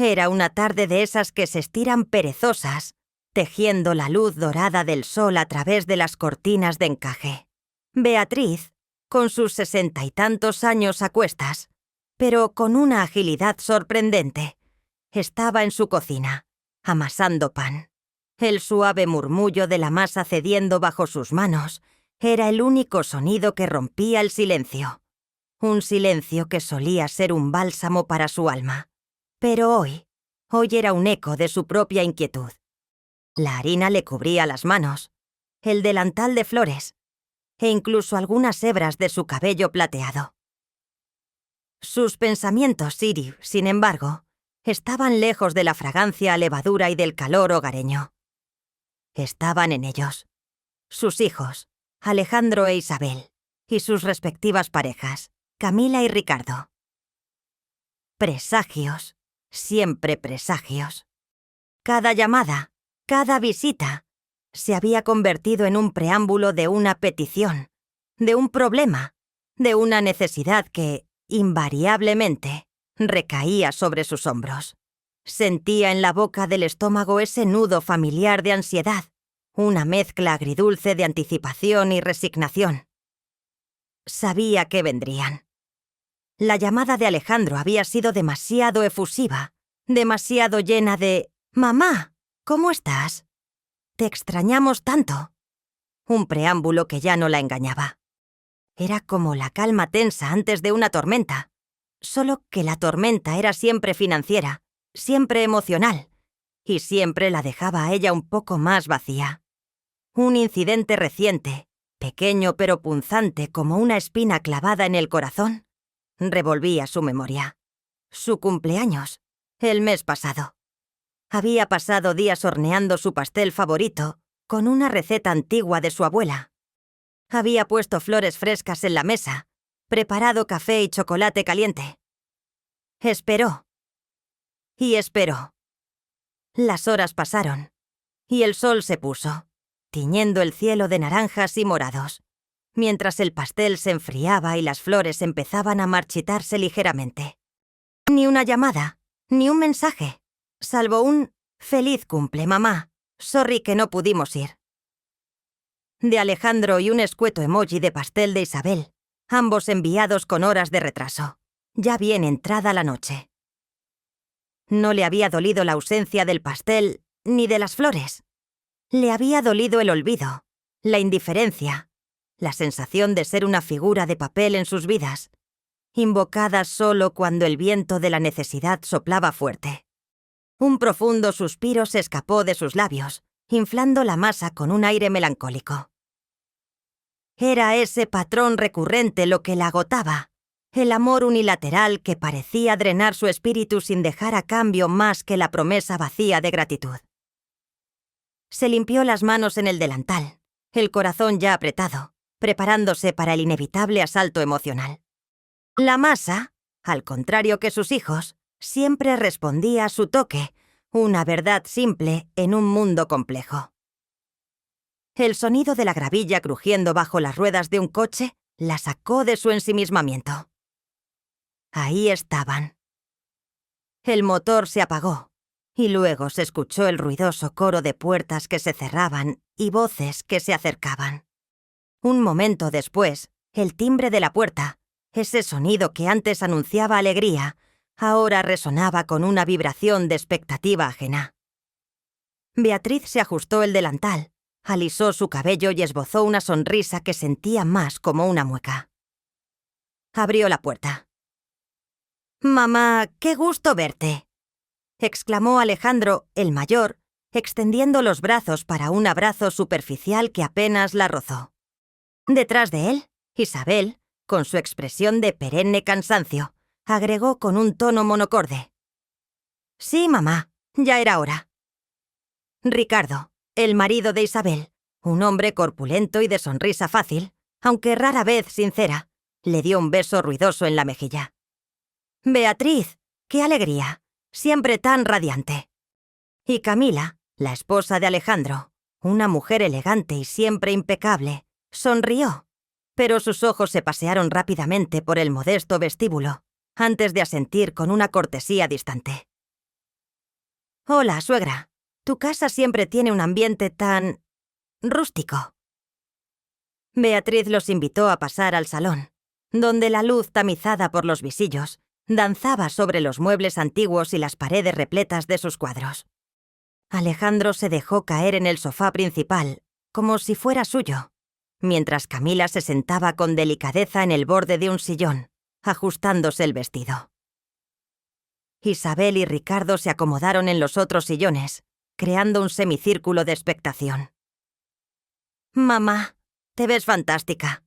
Era una tarde de esas que se estiran perezosas, tejiendo la luz dorada del sol a través de las cortinas de encaje. Beatriz, con sus 60 y tantos años a cuestas, pero con una agilidad sorprendente, estaba en su cocina, amasando pan. El suave murmullo de la masa cediendo bajo sus manos era el único sonido que rompía el silencio. Un silencio que solía ser un bálsamo para su alma. Pero hoy era un eco de su propia inquietud. La harina le cubría las manos, el delantal de flores, e incluso algunas hebras de su cabello plateado. Sus pensamientos, Siri, sin embargo, estaban lejos de la fragancia a levadura y del calor hogareño. Estaban en ellos, sus hijos, Alejandro e Isabel, y sus respectivas parejas, Camila y Ricardo. Presagios, siempre presagios. Cada llamada, cada visita, se había convertido en un preámbulo de una petición, de un problema, de una necesidad que, invariablemente, recaía sobre sus hombros. Sentía en la boca del estómago ese nudo familiar de ansiedad, una mezcla agridulce de anticipación y resignación. Sabía que vendrían. La llamada de Alejandro había sido demasiado efusiva, demasiado llena de «Mamá, ¿cómo estás? Te extrañamos tanto». Un preámbulo que ya no la engañaba. Era como la calma tensa antes de una tormenta, solo que la tormenta era siempre financiera, siempre emocional, y siempre la dejaba a ella un poco más vacía. Un incidente reciente, pequeño pero punzante como una espina clavada en el corazón, revolvía su memoria. Su cumpleaños, el mes pasado. Había pasado días horneando su pastel favorito con una receta antigua de su abuela. Había puesto flores frescas en la mesa, preparado café y chocolate caliente. Esperó. Y esperó. Las horas pasaron, y el sol se puso, tiñendo el cielo de naranjas y morados, mientras el pastel se enfriaba y las flores empezaban a marchitarse ligeramente. Ni una llamada, ni un mensaje, salvo un «Feliz cumple, mamá. Sorry que no pudimos ir». De Alejandro y un escueto emoji de pastel de Isabel, ambos enviados con horas de retraso, ya bien entrada la noche. No le había dolido la ausencia del pastel ni de las flores. Le había dolido el olvido, la indiferencia, la sensación de ser una figura de papel en sus vidas, invocada solo cuando el viento de la necesidad soplaba fuerte. Un profundo suspiro se escapó de sus labios, inflando la masa con un aire melancólico. Era ese patrón recurrente lo que la agotaba, el amor unilateral que parecía drenar su espíritu sin dejar a cambio más que la promesa vacía de gratitud. Se limpió las manos en el delantal, el corazón ya apretado, preparándose para el inevitable asalto emocional. La masa, al contrario que sus hijos, siempre respondía a su toque, una verdad simple en un mundo complejo. El sonido de la gravilla crujiendo bajo las ruedas de un coche la sacó de su ensimismamiento. Ahí estaban. El motor se apagó, y luego se escuchó el ruidoso coro de puertas que se cerraban y voces que se acercaban. Un momento después, el timbre de la puerta, ese sonido que antes anunciaba alegría, ahora resonaba con una vibración de expectativa ajena. Beatriz se ajustó el delantal, alisó su cabello y esbozó una sonrisa que sentía más como una mueca. Abrió la puerta. «Mamá, qué gusto verte», exclamó Alejandro, el mayor, extendiendo los brazos para un abrazo superficial que apenas la rozó. Detrás de él, Isabel, con su expresión de perenne cansancio, agregó con un tono monocorde: «Sí, mamá, ya era hora». Ricardo, el marido de Isabel, un hombre corpulento y de sonrisa fácil, aunque rara vez sincera, le dio un beso ruidoso en la mejilla. «Beatriz, qué alegría, siempre tan radiante». Y Camila, la esposa de Alejandro, una mujer elegante y siempre impecable, sonrió, pero sus ojos se pasearon rápidamente por el modesto vestíbulo, antes de asentir con una cortesía distante. Hola, suegra. Tu casa siempre tiene un ambiente tan rústico. Beatriz los invitó a pasar al salón, donde la luz tamizada por los visillos danzaba sobre los muebles antiguos y las paredes repletas de sus cuadros. Alejandro se dejó caer en el sofá principal, como si fuera suyo, mientras Camila se sentaba con delicadeza en el borde de un sillón, ajustándose el vestido. Isabel y Ricardo se acomodaron en los otros sillones, creando un semicírculo de expectación. «Mamá, te ves fantástica»,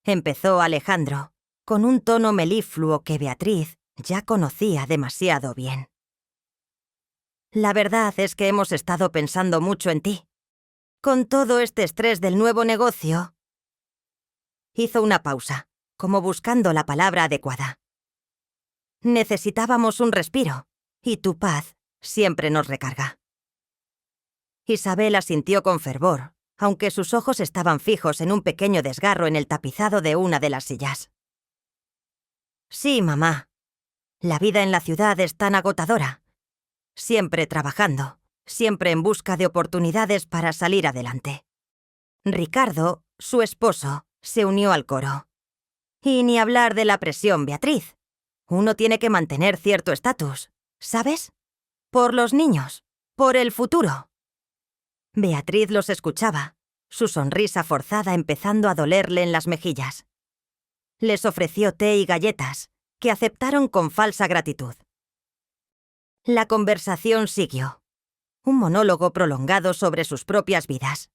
empezó Alejandro, con un tono melifluo que Beatriz ya conocía demasiado bien. «La verdad es que hemos estado pensando mucho en ti. Con todo este estrés del nuevo negocio...» Hizo una pausa, como buscando la palabra adecuada. «Necesitábamos un respiro, y tu paz siempre nos recarga». Isabel asintió con fervor, aunque sus ojos estaban fijos en un pequeño desgarro en el tapizado de una de las sillas. «Sí, mamá. La vida en la ciudad es tan agotadora. Siempre trabajando, siempre en busca de oportunidades para salir adelante». Ricardo, su esposo, se unió al coro. «Y ni hablar de la presión, Beatriz. Uno tiene que mantener cierto estatus, ¿sabes? Por los niños, por el futuro». Beatriz los escuchaba, su sonrisa forzada empezando a dolerle en las mejillas. Les ofreció té y galletas, que aceptaron con falsa gratitud. La conversación siguió. Un monólogo prolongado sobre sus propias vidas.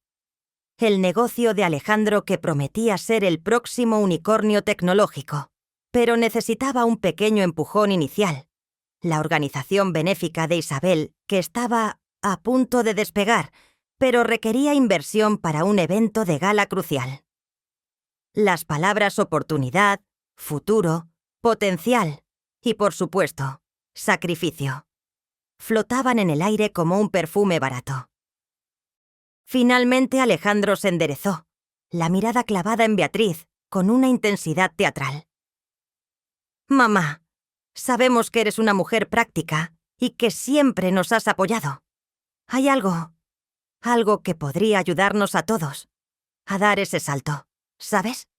El negocio de Alejandro que prometía ser el próximo unicornio tecnológico, pero necesitaba un pequeño empujón inicial. La organización benéfica de Isabel, que estaba a punto de despegar, pero requería inversión para un evento de gala crucial. Las palabras oportunidad, futuro, potencial y, por supuesto, sacrificio flotaban en el aire como un perfume barato. Finalmente Alejandro se enderezó, la mirada clavada en Beatriz con una intensidad teatral. «Mamá, sabemos que eres una mujer práctica y que siempre nos has apoyado. Hay algo que podría ayudarnos a todos a dar ese salto, ¿sabes?».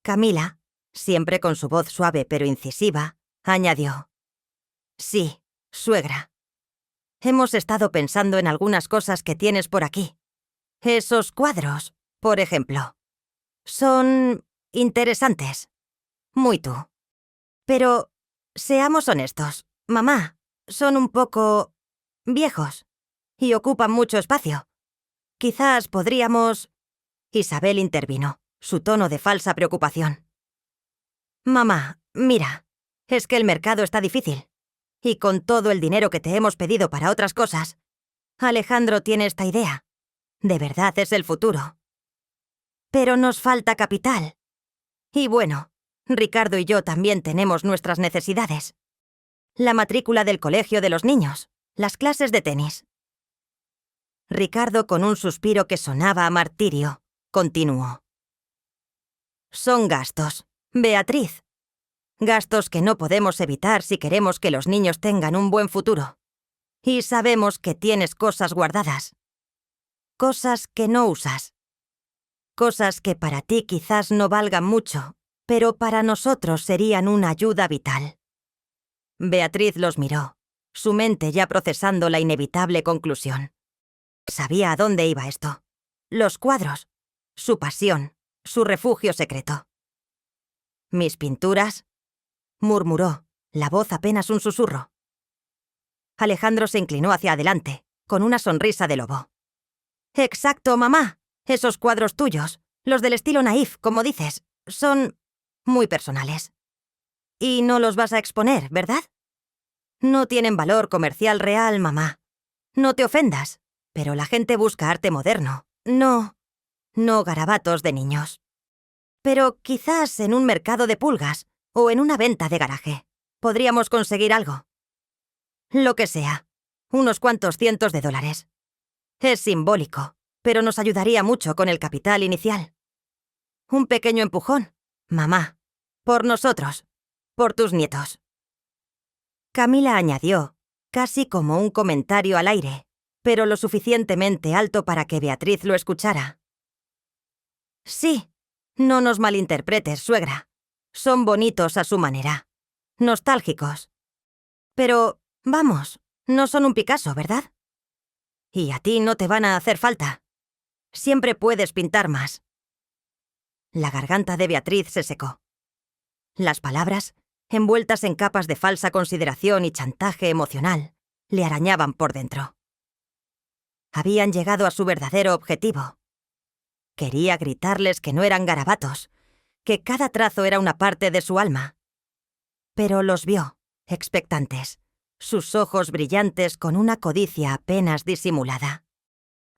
Camila, siempre con su voz suave pero incisiva, añadió: «Sí, suegra. Hemos estado pensando en algunas cosas que tienes por aquí. Esos cuadros, por ejemplo. Son interesantes. Muy tú. Pero, seamos honestos, mamá, son un poco viejos y ocupan mucho espacio. Quizás podríamos...». Isabel intervino, su tono de falsa preocupación. «Mamá, mira, es que el mercado está difícil. Y con todo el dinero que te hemos pedido para otras cosas, Alejandro tiene esta idea. De verdad es el futuro. Pero nos falta capital. Y bueno, Ricardo y yo también tenemos nuestras necesidades. La matrícula del colegio de los niños, las clases de tenis». Ricardo, con un suspiro que sonaba a martirio, continuó: «Son gastos, Beatriz. Gastos que no podemos evitar si queremos que los niños tengan un buen futuro. Y sabemos que tienes cosas guardadas. Cosas que no usas. Cosas que para ti quizás no valgan mucho, pero para nosotros serían una ayuda vital». Beatriz los miró, su mente ya procesando la inevitable conclusión. Sabía a dónde iba esto. Los cuadros, su pasión, su refugio secreto. «¿Mis pinturas?», murmuró, la voz apenas un susurro. Alejandro se inclinó hacia adelante, con una sonrisa de lobo. «Exacto, mamá. Esos cuadros tuyos, los del estilo naif, como dices, son muy personales. Y no los vas a exponer, ¿verdad? No tienen valor comercial real, mamá. No te ofendas, pero la gente busca arte moderno, no garabatos de niños. Pero quizás en un mercado de pulgas o en una venta de garaje podríamos conseguir algo. Lo que sea, unos cuantos cientos de dólares. Es simbólico, pero nos ayudaría mucho con el capital inicial. Un pequeño empujón, mamá, por nosotros, por tus nietos». Camila añadió, casi como un comentario al aire, pero lo suficientemente alto para que Beatriz lo escuchara. Sí, no nos malinterpretes, suegra. Son bonitos a su manera. Nostálgicos. Pero, vamos, no son un Picasso, ¿verdad? Y a ti no te van a hacer falta. Siempre puedes pintar más. La garganta de Beatriz se secó. Las palabras, envueltas en capas de falsa consideración y chantaje emocional, le arañaban por dentro. Habían llegado a su verdadero objetivo. Quería gritarles que no eran garabatos, que cada trazo era una parte de su alma. Pero los vio, expectantes, sus ojos brillantes con una codicia apenas disimulada.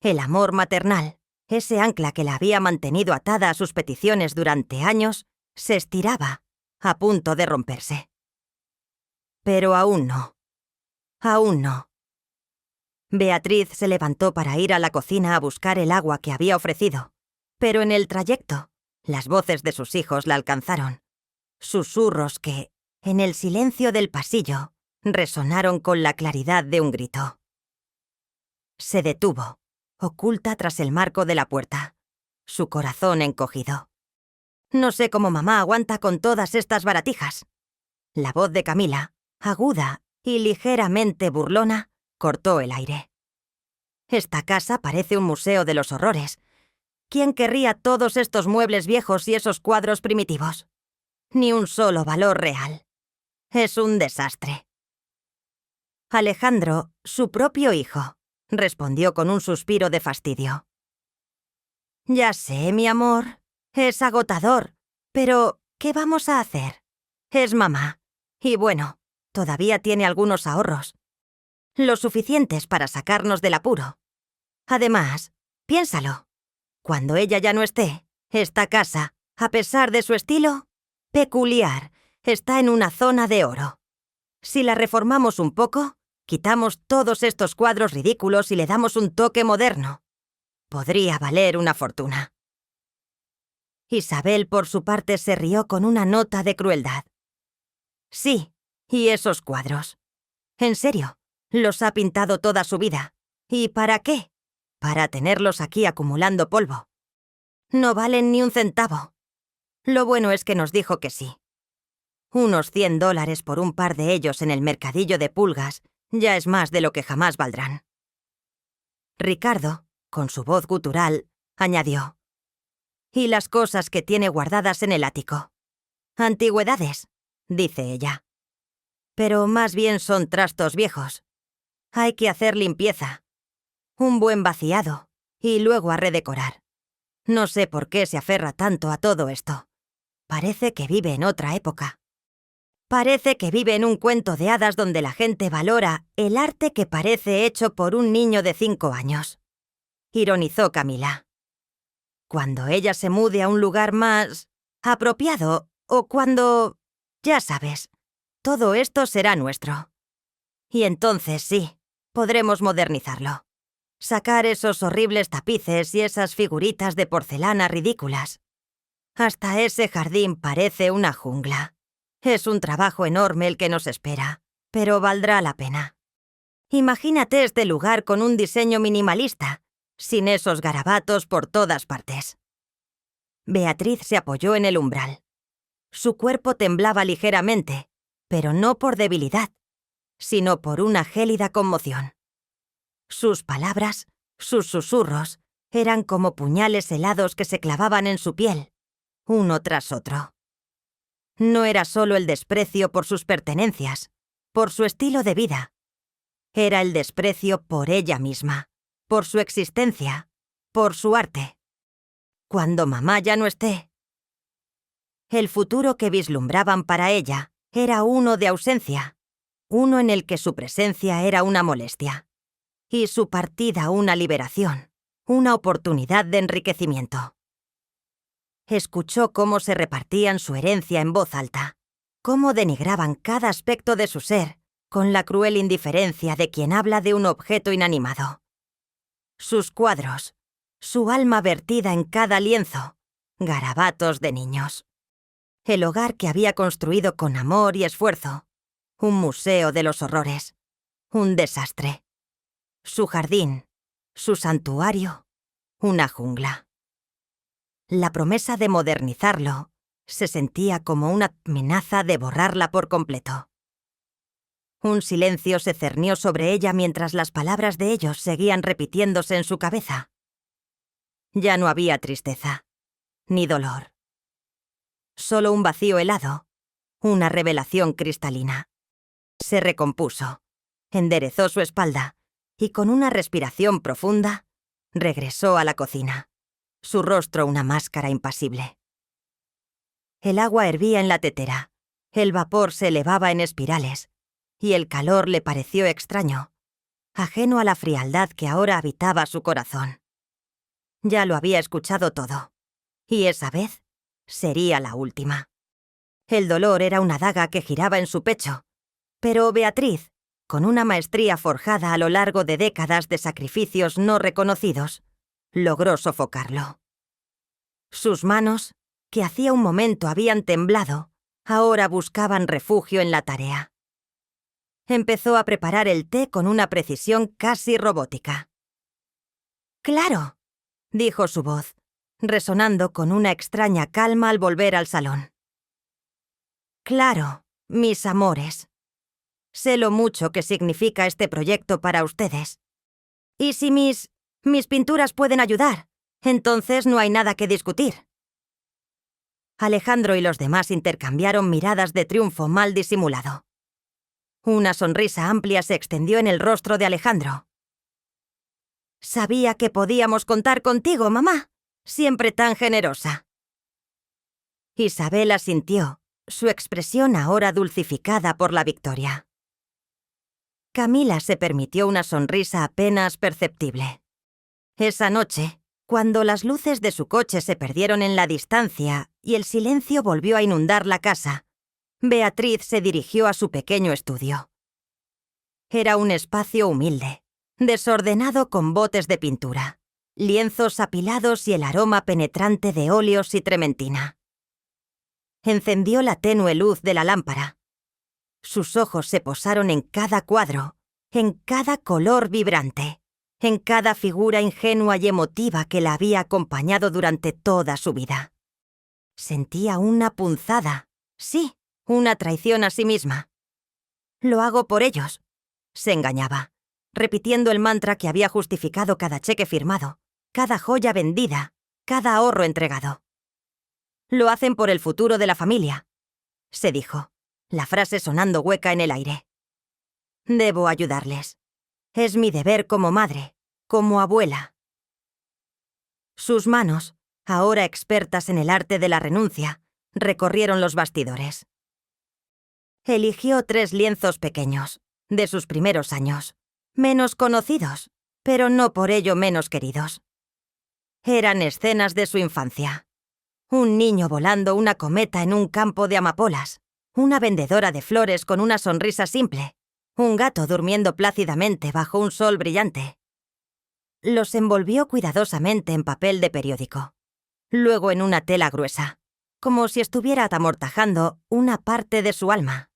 El amor maternal, ese ancla que la había mantenido atada a sus peticiones durante años, se estiraba, a punto de romperse. Pero aún no. Aún no. Beatriz se levantó para ir a la cocina a buscar el agua que había ofrecido, pero en el trayecto, las voces de sus hijos la alcanzaron. Susurros que, en el silencio del pasillo, resonaron con la claridad de un grito. Se detuvo, oculta tras el marco de la puerta, su corazón encogido. No sé cómo mamá aguanta con todas estas baratijas. La voz de Camila, aguda y ligeramente burlona, cortó el aire. Esta casa parece un museo de los horrores. ¿Quién querría todos estos muebles viejos y esos cuadros primitivos? Ni un solo valor real. Es un desastre. Alejandro, su propio hijo, respondió con un suspiro de fastidio. Ya sé, mi amor, es agotador, pero ¿qué vamos a hacer? Es mamá, y bueno, todavía tiene algunos ahorros. Lo suficientes para sacarnos del apuro. Además, piénsalo. Cuando ella ya no esté, esta casa, a pesar de su estilo peculiar, está en una zona de oro. Si la reformamos un poco, quitamos todos estos cuadros ridículos y le damos un toque moderno. Podría valer una fortuna. Isabel, por su parte, se rió con una nota de crueldad. Sí, y esos cuadros. En serio, los ha pintado toda su vida. ¿Y para qué? Para tenerlos aquí acumulando polvo. No valen ni un centavo. Lo bueno es que nos dijo que sí. Unos $100 por un par de ellos en el mercadillo de pulgas ya es más de lo que jamás valdrán. Ricardo, con su voz gutural, añadió: «Y las cosas que tiene guardadas en el ático. Antigüedades», dice ella. Pero más bien son trastos viejos. Hay que hacer limpieza. Un buen vaciado, y luego a redecorar. No sé por qué se aferra tanto a todo esto. Parece que vive en otra época. Parece que vive en un cuento de hadas donde la gente valora el arte que parece hecho por un niño de 5 años. Ironizó Camila. Cuando ella se mude a un lugar más apropiado, o cuando, ya sabes, todo esto será nuestro. Y entonces sí, podremos modernizarlo. Sacar esos horribles tapices y esas figuritas de porcelana ridículas. Hasta ese jardín parece una jungla. Es un trabajo enorme el que nos espera, pero valdrá la pena. Imagínate este lugar con un diseño minimalista, sin esos garabatos por todas partes. Beatriz se apoyó en el umbral. Su cuerpo temblaba ligeramente, pero no por debilidad, sino por una gélida conmoción. Sus palabras, sus susurros, eran como puñales helados que se clavaban en su piel, uno tras otro. No era solo el desprecio por sus pertenencias, por su estilo de vida. Era el desprecio por ella misma, por su existencia, por su arte. Cuando mamá ya no esté. El futuro que vislumbraban para ella era uno de ausencia, uno en el que su presencia era una molestia, y su partida una liberación, una oportunidad de enriquecimiento. Escuchó cómo se repartían su herencia en voz alta, cómo denigraban cada aspecto de su ser, con la cruel indiferencia de quien habla de un objeto inanimado. Sus cuadros, su alma vertida en cada lienzo, garabatos de niños. El hogar que había construido con amor y esfuerzo, un museo de los horrores. Un desastre. Su jardín, su santuario, una jungla. La promesa de modernizarlo se sentía como una amenaza de borrarla por completo. Un silencio se cernió sobre ella mientras las palabras de ellos seguían repitiéndose en su cabeza. Ya no había tristeza, ni dolor. Solo un vacío helado, una revelación cristalina. Se recompuso, enderezó su espalda y con una respiración profunda, regresó a la cocina, su rostro una máscara impasible. El agua hervía en la tetera, el vapor se elevaba en espirales, y el calor le pareció extraño, ajeno a la frialdad que ahora habitaba su corazón. Ya lo había escuchado todo, y esa vez sería la última. El dolor era una daga que giraba en su pecho, pero Beatriz, con una maestría forjada a lo largo de décadas de sacrificios no reconocidos, logró sofocarlo. Sus manos, que hacía un momento habían temblado, ahora buscaban refugio en la tarea. Empezó a preparar el té con una precisión casi robótica. «¡Claro!», dijo su voz, resonando con una extraña calma al volver al salón. «Claro, mis amores. Sé lo mucho que significa este proyecto para ustedes. Y si mis pinturas pueden ayudar, entonces no hay nada que discutir». Alejandro y los demás intercambiaron miradas de triunfo mal disimulado. Una sonrisa amplia se extendió en el rostro de Alejandro. «Sabía que podíamos contar contigo, mamá. Siempre tan generosa». Isabel asintió, su expresión ahora dulcificada por la victoria. Camila se permitió una sonrisa apenas perceptible. Esa noche, cuando las luces de su coche se perdieron en la distancia y el silencio volvió a inundar la casa, Beatriz se dirigió a su pequeño estudio. Era un espacio humilde, desordenado con botes de pintura, lienzos apilados y el aroma penetrante de óleos y trementina. Encendió la tenue luz de la lámpara. Sus ojos se posaron en cada cuadro, en cada color vibrante, en cada figura ingenua y emotiva que la había acompañado durante toda su vida. Sentía una punzada, sí, una traición a sí misma. «Lo hago por ellos», se engañaba, repitiendo el mantra que había justificado cada cheque firmado, cada joya vendida, cada ahorro entregado. «Lo hacen por el futuro de la familia», se dijo, la frase sonando hueca en el aire. «Debo ayudarles. Es mi deber como madre, como abuela». Sus manos, ahora expertas en el arte de la renuncia, recorrieron los bastidores. Eligió 3 lienzos pequeños, de sus primeros años, menos conocidos, pero no por ello menos queridos. Eran escenas de su infancia. Un niño volando una cometa en un campo de amapolas, una vendedora de flores con una sonrisa simple, un gato durmiendo plácidamente bajo un sol brillante. Los envolvió cuidadosamente en papel de periódico, luego en una tela gruesa, como si estuviera amortajando una parte de su alma.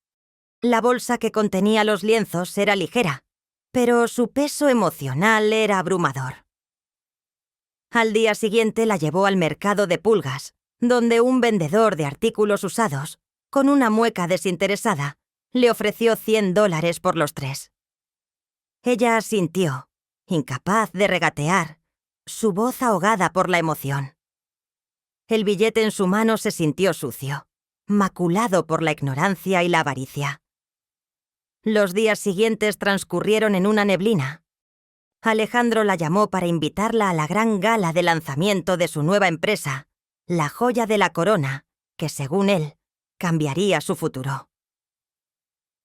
La bolsa que contenía los lienzos era ligera, pero su peso emocional era abrumador. Al día siguiente la llevó al mercado de pulgas, donde un vendedor de artículos usados, con una mueca desinteresada, le ofreció $100 por los 3. Ella asintió, incapaz de regatear, su voz ahogada por la emoción. El billete en su mano se sintió sucio, maculado por la ignorancia y la avaricia. Los días siguientes transcurrieron en una neblina. Alejandro la llamó para invitarla a la gran gala de lanzamiento de su nueva empresa, la joya de la corona, que según él, cambiaría su futuro.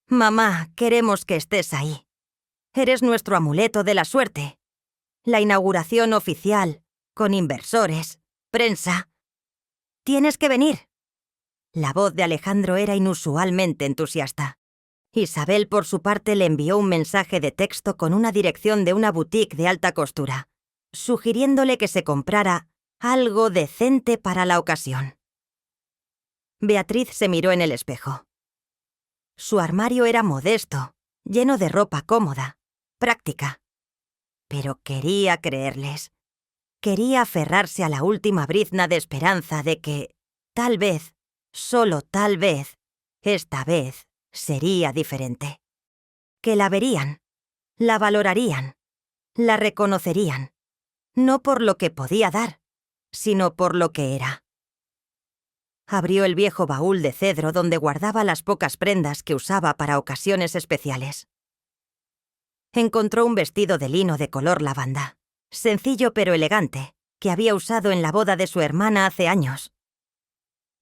«Mamá, queremos que estés ahí. Eres nuestro amuleto de la suerte. La inauguración oficial, con inversores, prensa. Tienes que venir». La voz de Alejandro era inusualmente entusiasta. Isabel, por su parte, le envió un mensaje de texto con una dirección de una boutique de alta costura, sugiriéndole que se comprara algo decente para la ocasión. Beatriz se miró en el espejo. Su armario era modesto, lleno de ropa cómoda, práctica. Pero quería creerles. Quería aferrarse a la última brizna de esperanza de que, tal vez, solo tal vez, esta vez sería diferente. Que la verían, la valorarían, la reconocerían, no por lo que podía dar, sino por lo que era. Abrió el viejo baúl de cedro donde guardaba las pocas prendas que usaba para ocasiones especiales. Encontró un vestido de lino de color lavanda, sencillo pero elegante, que había usado en la boda de su hermana hace años.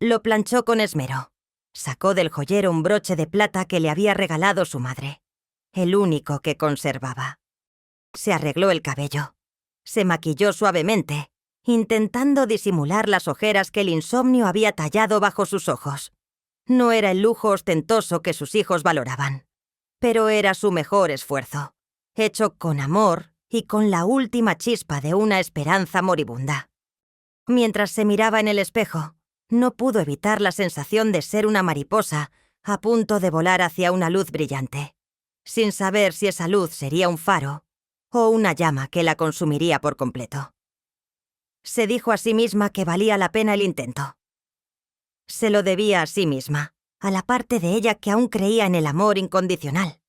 Lo planchó con esmero. Sacó del joyero un broche de plata que le había regalado su madre, el único que conservaba. Se arregló el cabello. Se maquilló suavemente, intentando disimular las ojeras que el insomnio había tallado bajo sus ojos. No era el lujo ostentoso que sus hijos valoraban, pero era su mejor esfuerzo, hecho con amor y con la última chispa de una esperanza moribunda. Mientras se miraba en el espejo, no pudo evitar la sensación de ser una mariposa a punto de volar hacia una luz brillante, sin saber si esa luz sería un faro o una llama que la consumiría por completo. Se dijo a sí misma que valía la pena el intento. Se lo debía a sí misma, a la parte de ella que aún creía en el amor incondicional.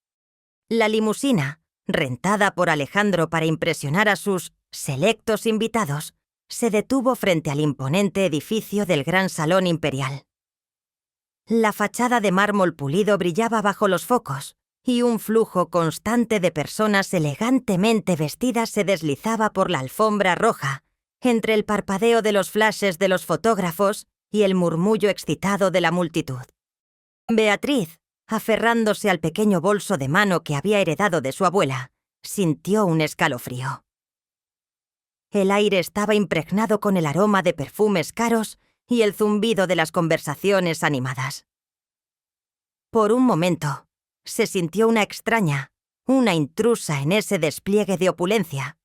La limusina, rentada por Alejandro para impresionar a sus selectos invitados, se detuvo frente al imponente edificio del Gran Salón Imperial. La fachada de mármol pulido brillaba bajo los focos, y un flujo constante de personas elegantemente vestidas se deslizaba por la alfombra roja, entre el parpadeo de los flashes de los fotógrafos y el murmullo excitado de la multitud. Beatriz, aferrándose al pequeño bolso de mano que había heredado de su abuela, sintió un escalofrío. El aire estaba impregnado con el aroma de perfumes caros y el zumbido de las conversaciones animadas. Por un momento, se sintió una extraña, una intrusa en ese despliegue de opulencia.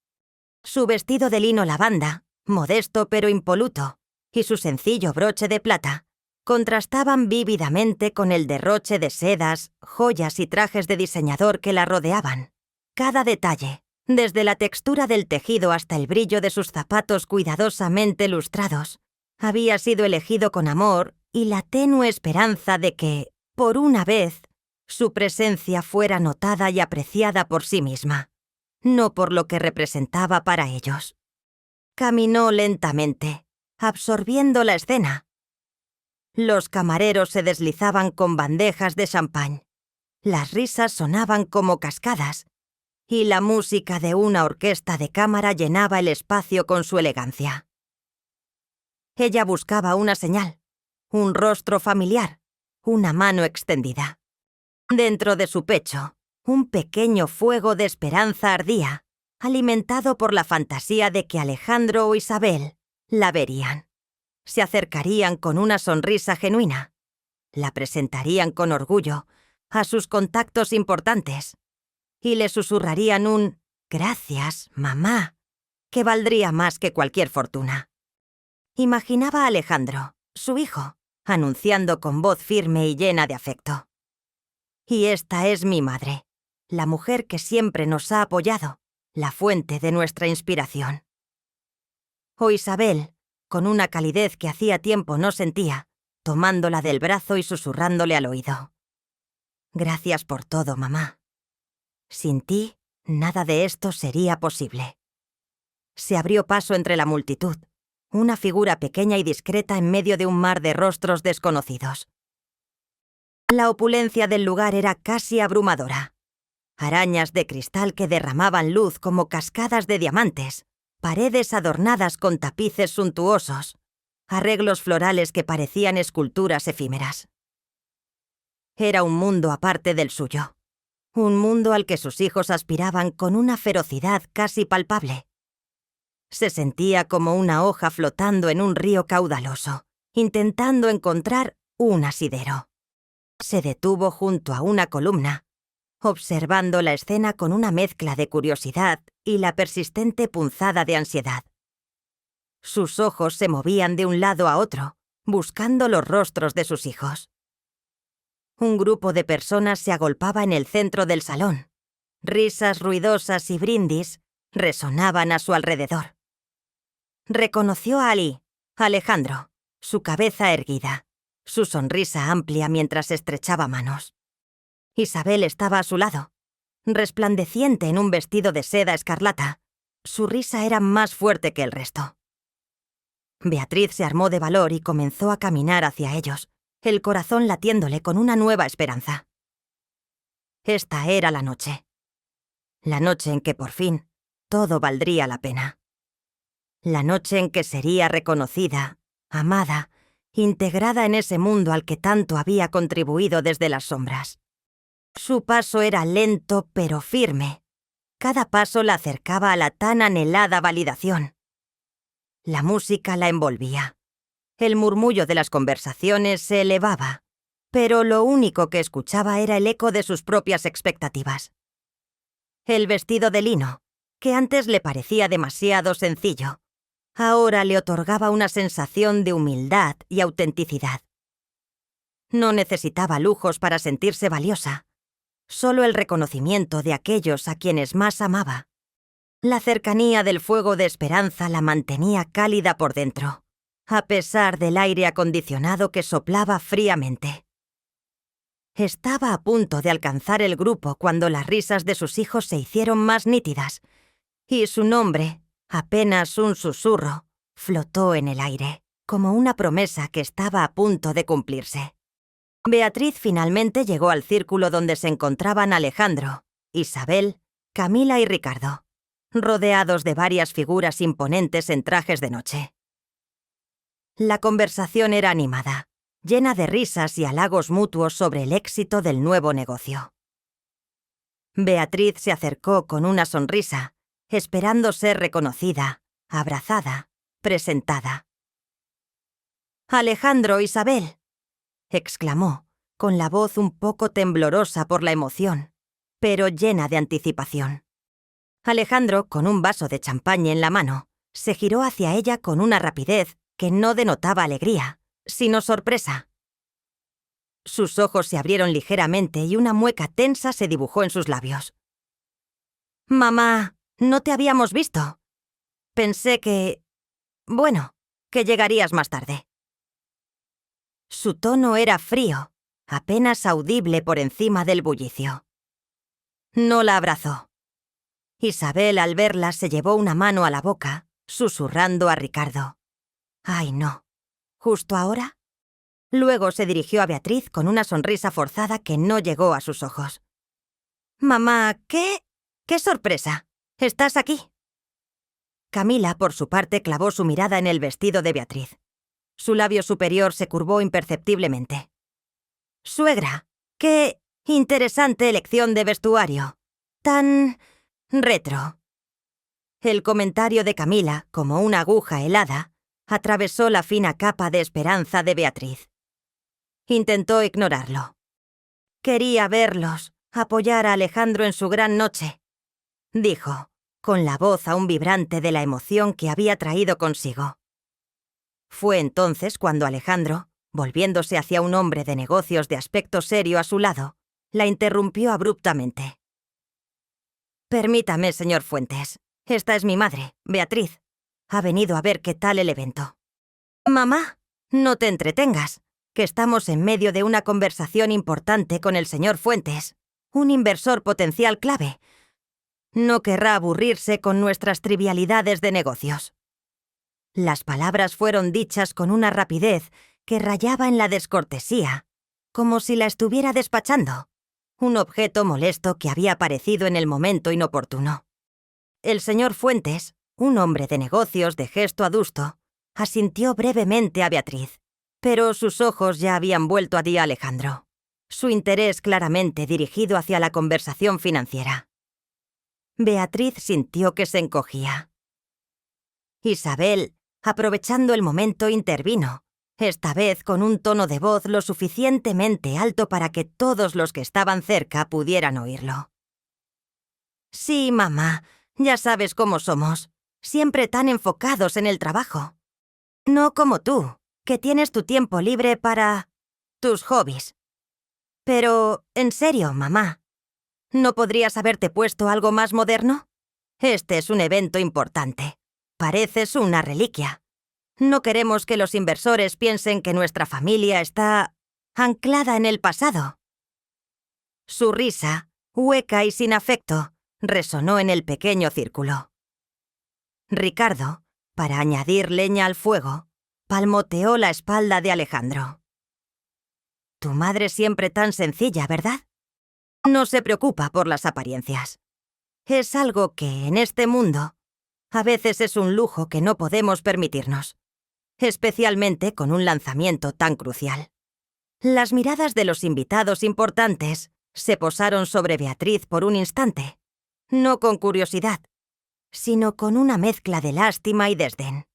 Su vestido de lino lavanda, modesto pero impoluto, y su sencillo broche de plata, contrastaban vívidamente con el derroche de sedas, joyas y trajes de diseñador que la rodeaban. Cada detalle, desde la textura del tejido hasta el brillo de sus zapatos cuidadosamente lustrados, había sido elegido con amor y la tenue esperanza de que, por una vez, su presencia fuera notada y apreciada por sí misma, no por lo que representaba para ellos. Caminó lentamente, absorbiendo la escena. Los camareros se deslizaban con bandejas de champán. Las risas sonaban como cascadas, y la música de una orquesta de cámara llenaba el espacio con su elegancia. Ella buscaba una señal, un rostro familiar, una mano extendida. Dentro de su pecho, un pequeño fuego de esperanza ardía, alimentado por la fantasía de que Alejandro o Isabel la verían. Se acercarían con una sonrisa genuina. La presentarían con orgullo a sus contactos importantes y le susurrarían un «Gracias, mamá», que valdría más que cualquier fortuna. Imaginaba a Alejandro, su hijo, anunciando con voz firme y llena de afecto: «Y esta es mi madre, la mujer que siempre nos ha apoyado, la fuente de nuestra inspiración». O Isabel, con una calidez que hacía tiempo no sentía, tomándola del brazo y susurrándole al oído: «Gracias por todo, mamá. Sin ti, nada de esto sería posible». Se abrió paso entre la multitud, una figura pequeña y discreta en medio de un mar de rostros desconocidos. La opulencia del lugar era casi abrumadora. Arañas de cristal que derramaban luz como cascadas de diamantes, paredes adornadas con tapices suntuosos, arreglos florales que parecían esculturas efímeras. Era un mundo aparte del suyo, un mundo al que sus hijos aspiraban con una ferocidad casi palpable. Se sentía como una hoja flotando en un río caudaloso, intentando encontrar un asidero. Se detuvo junto a una columna, observando la escena con una mezcla de curiosidad y la persistente punzada de ansiedad. Sus ojos se movían de un lado a otro, buscando los rostros de sus hijos. Un grupo de personas se agolpaba en el centro del salón. Risas ruidosas y brindis resonaban a su alrededor. Reconoció a Alejandro, su cabeza erguida, su sonrisa amplia mientras estrechaba manos. Isabel estaba a su lado, resplandeciente en un vestido de seda escarlata. Su risa era más fuerte que el resto. Beatriz se armó de valor y comenzó a caminar hacia ellos, el corazón latiéndole con una nueva esperanza. Esta era la noche. La noche en que por fin todo valdría la pena. La noche en que sería reconocida, amada, integrada en ese mundo al que tanto había contribuido desde las sombras. Su paso era lento pero firme. Cada paso la acercaba a la tan anhelada validación. La música la envolvía. El murmullo de las conversaciones se elevaba, pero lo único que escuchaba era el eco de sus propias expectativas. El vestido de lino, que antes le parecía demasiado sencillo, ahora le otorgaba una sensación de humildad y autenticidad. No necesitaba lujos para sentirse valiosa, solo el reconocimiento de aquellos a quienes más amaba. La cercanía del fuego de esperanza la mantenía cálida por dentro, a pesar del aire acondicionado que soplaba fríamente. Estaba a punto de alcanzar el grupo cuando las risas de sus hijos se hicieron más nítidas, y su nombre, apenas un susurro, flotó en el aire, como una promesa que estaba a punto de cumplirse. Beatriz finalmente llegó al círculo donde se encontraban Alejandro, Isabel, Camila y Ricardo, rodeados de varias figuras imponentes en trajes de noche. La conversación era animada, llena de risas y halagos mutuos sobre el éxito del nuevo negocio. Beatriz se acercó con una sonrisa, esperando ser reconocida, abrazada, presentada. «Alejandro, Isabel», exclamó, con la voz un poco temblorosa por la emoción, pero llena de anticipación. Alejandro, con un vaso de champaña en la mano, se giró hacia ella con una rapidez que no denotaba alegría, sino sorpresa. Sus ojos se abrieron ligeramente y una mueca tensa se dibujó en sus labios. «Mamá, no te habíamos visto. Pensé que... que llegarías más tarde». Su tono era frío, apenas audible por encima del bullicio. No la abrazó. Isabel, al verla, se llevó una mano a la boca, susurrando a Ricardo. «Ay, no. ¿Justo ahora?» Luego se dirigió a Beatriz con una sonrisa forzada que no llegó a sus ojos. «Mamá, ¿qué sorpresa? ¿Estás aquí?» Camila, por su parte, clavó su mirada en el vestido de Beatriz. Su labio superior se curvó imperceptiblemente. «Suegra, qué interesante elección de vestuario. Tan... retro». El comentario de Camila, como una aguja helada, atravesó la fina capa de esperanza de Beatriz. Intentó ignorarlo. «Quería verlos, apoyar a Alejandro en su gran noche», dijo, con la voz aún vibrante de la emoción que había traído consigo. Fue entonces cuando Alejandro, volviéndose hacia un hombre de negocios de aspecto serio a su lado, la interrumpió abruptamente. «Permítame, señor Fuentes. Esta es mi madre, Beatriz. Ha venido a ver qué tal el evento». «Mamá, no te entretengas, que estamos en medio de una conversación importante con el señor Fuentes, un inversor potencial clave. No querrá aburrirse con nuestras trivialidades de negocios». Las palabras fueron dichas con una rapidez que rayaba en la descortesía, como si la estuviera despachando, un objeto molesto que había aparecido en el momento inoportuno. El señor Fuentes, un hombre de negocios de gesto adusto, asintió brevemente a Beatriz, pero sus ojos ya habían vuelto a Alejandro, su interés claramente dirigido hacia la conversación financiera. Beatriz sintió que se encogía. Isabel, aprovechando el momento, intervino, esta vez con un tono de voz lo suficientemente alto para que todos los que estaban cerca pudieran oírlo. «Sí, mamá, ya sabes cómo somos, siempre tan enfocados en el trabajo. No como tú, que tienes tu tiempo libre para tus hobbies. Pero, en serio, mamá, ¿no podrías haberte puesto algo más moderno? Este es un evento importante. Pareces una reliquia. No queremos que los inversores piensen que nuestra familia está anclada en el pasado. Su risa, hueca y sin afecto, resonó en el pequeño círculo. Ricardo, para añadir leña al fuego, palmoteó la espalda de Alejandro. Tu madre siempre tan sencilla, ¿verdad? No se preocupa por las apariencias. Es algo que, en este mundo, a veces es un lujo que no podemos permitirnos, especialmente con un lanzamiento tan crucial. Las miradas de los invitados importantes se posaron sobre Beatriz por un instante, no con curiosidad, sino con una mezcla de lástima y desdén.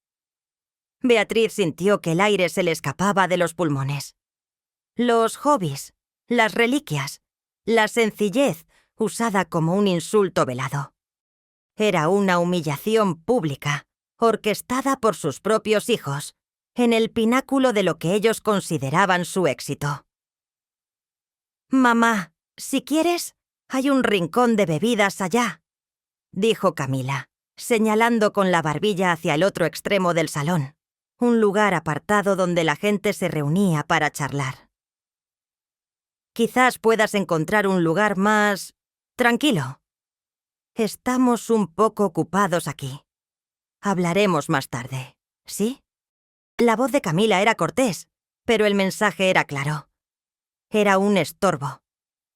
Beatriz sintió que el aire se le escapaba de los pulmones. Los hobbies, las reliquias, la sencillez usada como un insulto velado. Era una humillación pública, orquestada por sus propios hijos, en el pináculo de lo que ellos consideraban su éxito. «Mamá, si quieres, hay un rincón de bebidas allá», dijo Camila, señalando con la barbilla hacia el otro extremo del salón, un lugar apartado donde la gente se reunía para charlar. «Quizás puedas encontrar un lugar más tranquilo. Estamos un poco ocupados aquí. Hablaremos más tarde, ¿sí?» La voz de Camila era cortés, pero el mensaje era claro. Era un estorbo,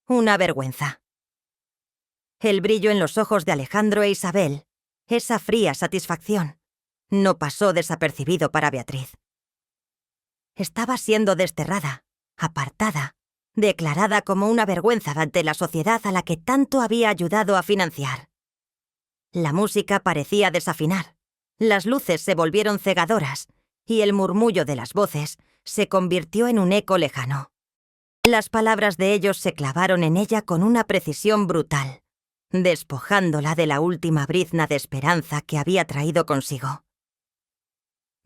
una vergüenza. El brillo en los ojos de Alejandro e Isabel, esa fría satisfacción, no pasó desapercibido para Beatriz. Estaba siendo desterrada, apartada, declarada como una vergüenza ante la sociedad a la que tanto había ayudado a financiar. La música parecía desafinar, las luces se volvieron cegadoras y el murmullo de las voces se convirtió en un eco lejano. Las palabras de ellos se clavaron en ella con una precisión brutal, despojándola de la última brizna de esperanza que había traído consigo.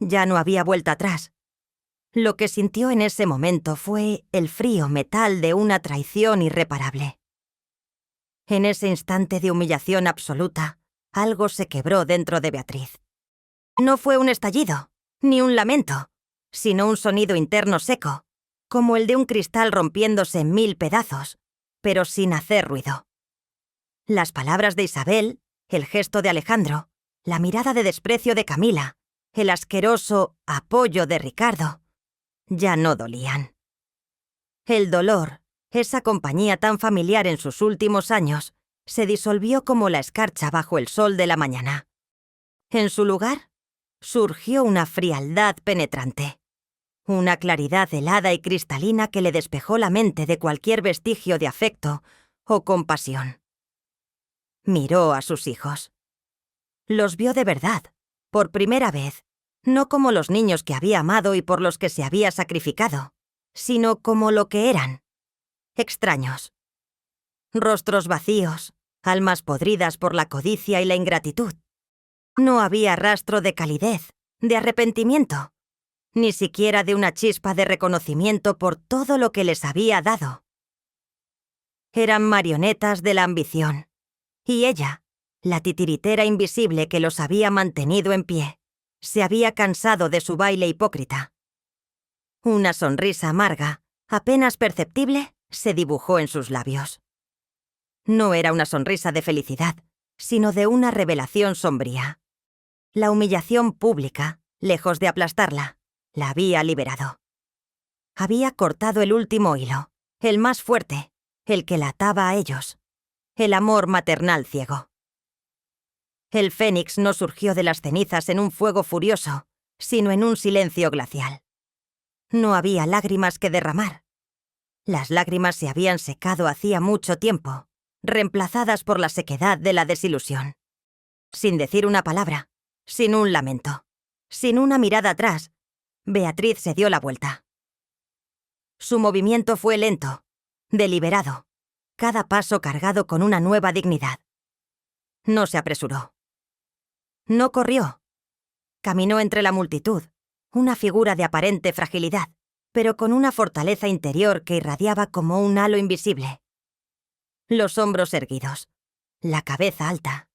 Ya no había vuelta atrás. Lo que sintió en ese momento fue el frío metal de una traición irreparable. En ese instante de humillación absoluta, algo se quebró dentro de Beatriz. No fue un estallido, ni un lamento, sino un sonido interno seco, como el de un cristal rompiéndose en 1000 pedazos, pero sin hacer ruido. Las palabras de Isabel, el gesto de Alejandro, la mirada de desprecio de Camila, el asqueroso apoyo de Ricardo, ya no dolían. El dolor, esa compañía tan familiar en sus últimos años, se disolvió como la escarcha bajo el sol de la mañana. En su lugar, surgió una frialdad penetrante, una claridad helada y cristalina que le despejó la mente de cualquier vestigio de afecto o compasión. Miró a sus hijos. Los vio de verdad, por primera vez, no como los niños que había amado y por los que se había sacrificado, sino como lo que eran, extraños. Rostros vacíos, almas podridas por la codicia y la ingratitud. No había rastro de calidez, de arrepentimiento, ni siquiera de una chispa de reconocimiento por todo lo que les había dado. Eran marionetas de la ambición, y ella, la titiritera invisible que los había mantenido en pie, se había cansado de su baile hipócrita. Una sonrisa amarga, apenas perceptible, se dibujó en sus labios. No era una sonrisa de felicidad, sino de una revelación sombría. La humillación pública, lejos de aplastarla, la había liberado. Había cortado el último hilo, el más fuerte, el que la ataba a ellos, el amor maternal ciego. El fénix no surgió de las cenizas en un fuego furioso, sino en un silencio glacial. No había lágrimas que derramar. Las lágrimas se habían secado hacía mucho tiempo, reemplazadas por la sequedad de la desilusión. Sin decir una palabra, sin un lamento, sin una mirada atrás, Beatriz se dio la vuelta. Su movimiento fue lento, deliberado, cada paso cargado con una nueva dignidad. No se apresuró. No corrió. Caminó entre la multitud, una figura de aparente fragilidad, pero con una fortaleza interior que irradiaba como un halo invisible. Los hombros erguidos, la cabeza alta,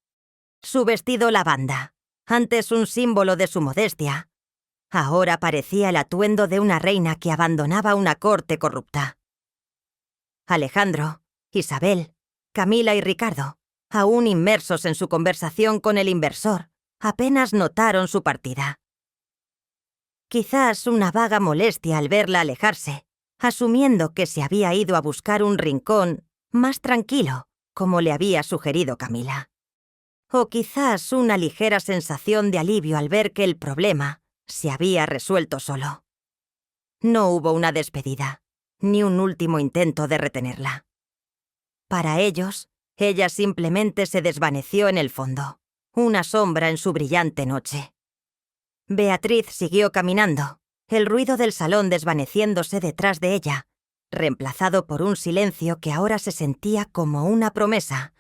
su vestido lavanda, antes un símbolo de su modestia, ahora parecía el atuendo de una reina que abandonaba una corte corrupta. Alejandro, Isabel, Camila y Ricardo, aún inmersos en su conversación con el inversor, apenas notaron su partida. Quizás una vaga molestia al verla alejarse, asumiendo que se había ido a buscar un rincón más tranquilo, como le había sugerido Camila. O quizás una ligera sensación de alivio al ver que el problema se había resuelto solo. No hubo una despedida, ni un último intento de retenerla. Para ellos, ella simplemente se desvaneció en el fondo, una sombra en su brillante noche. Beatriz siguió caminando, el ruido del salón desvaneciéndose detrás de ella, reemplazado por un silencio que ahora se sentía como una promesa,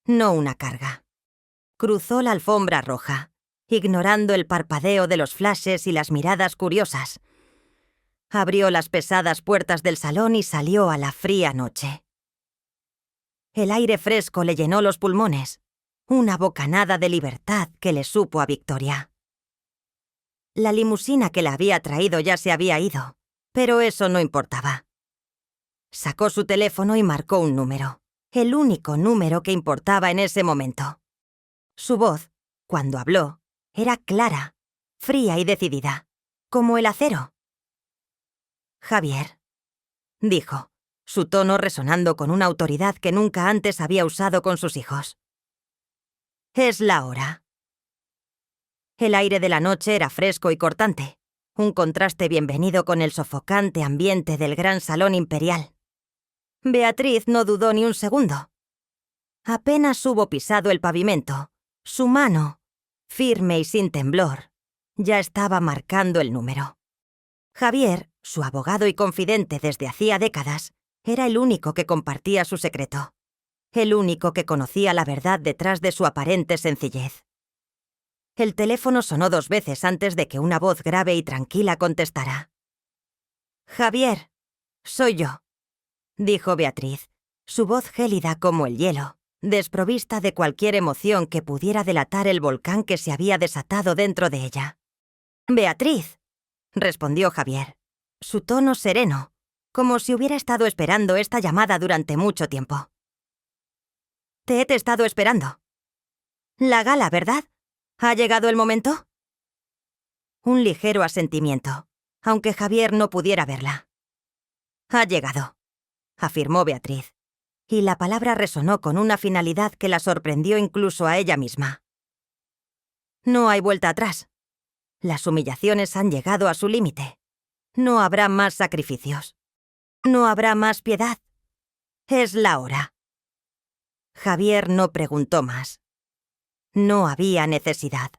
no una carga. Cruzó la alfombra roja, ignorando el parpadeo de los flashes y las miradas curiosas. Abrió las pesadas puertas del salón y salió a la fría noche. El aire fresco le llenó los pulmones, una bocanada de libertad que le supo a victoria. La limusina que la había traído ya se había ido, pero eso no importaba. Sacó su teléfono y marcó un número, el único número que importaba en ese momento. Su voz, cuando habló, era clara, fría y decidida, como el acero. «Javier», dijo, su tono resonando con una autoridad que nunca antes había usado con sus hijos. «Es la hora». El aire de la noche era fresco y cortante, un contraste bienvenido con el sofocante ambiente del gran salón imperial. Beatriz no dudó ni un segundo. Apenas hubo pisado el pavimento, su mano, firme y sin temblor, ya estaba marcando el número. Javier, su abogado y confidente desde hacía décadas, era el único que compartía su secreto, el único que conocía la verdad detrás de su aparente sencillez. El teléfono sonó 2 veces antes de que una voz grave y tranquila contestara. «Javier, soy yo», dijo Beatriz, su voz gélida como el hielo, desprovista de cualquier emoción que pudiera delatar el volcán que se había desatado dentro de ella. «Beatriz», respondió Javier, su tono sereno, como si hubiera estado esperando esta llamada durante mucho tiempo. «Te he estado esperando. La gala, ¿verdad? ¿Ha llegado el momento?» Un ligero asentimiento, aunque Javier no pudiera verla. «Ha llegado», afirmó Beatriz, y la palabra resonó con una finalidad que la sorprendió incluso a ella misma. «No hay vuelta atrás. Las humillaciones han llegado a su límite. No habrá más sacrificios. No habrá más piedad. Es la hora». Javier no preguntó más. No había necesidad.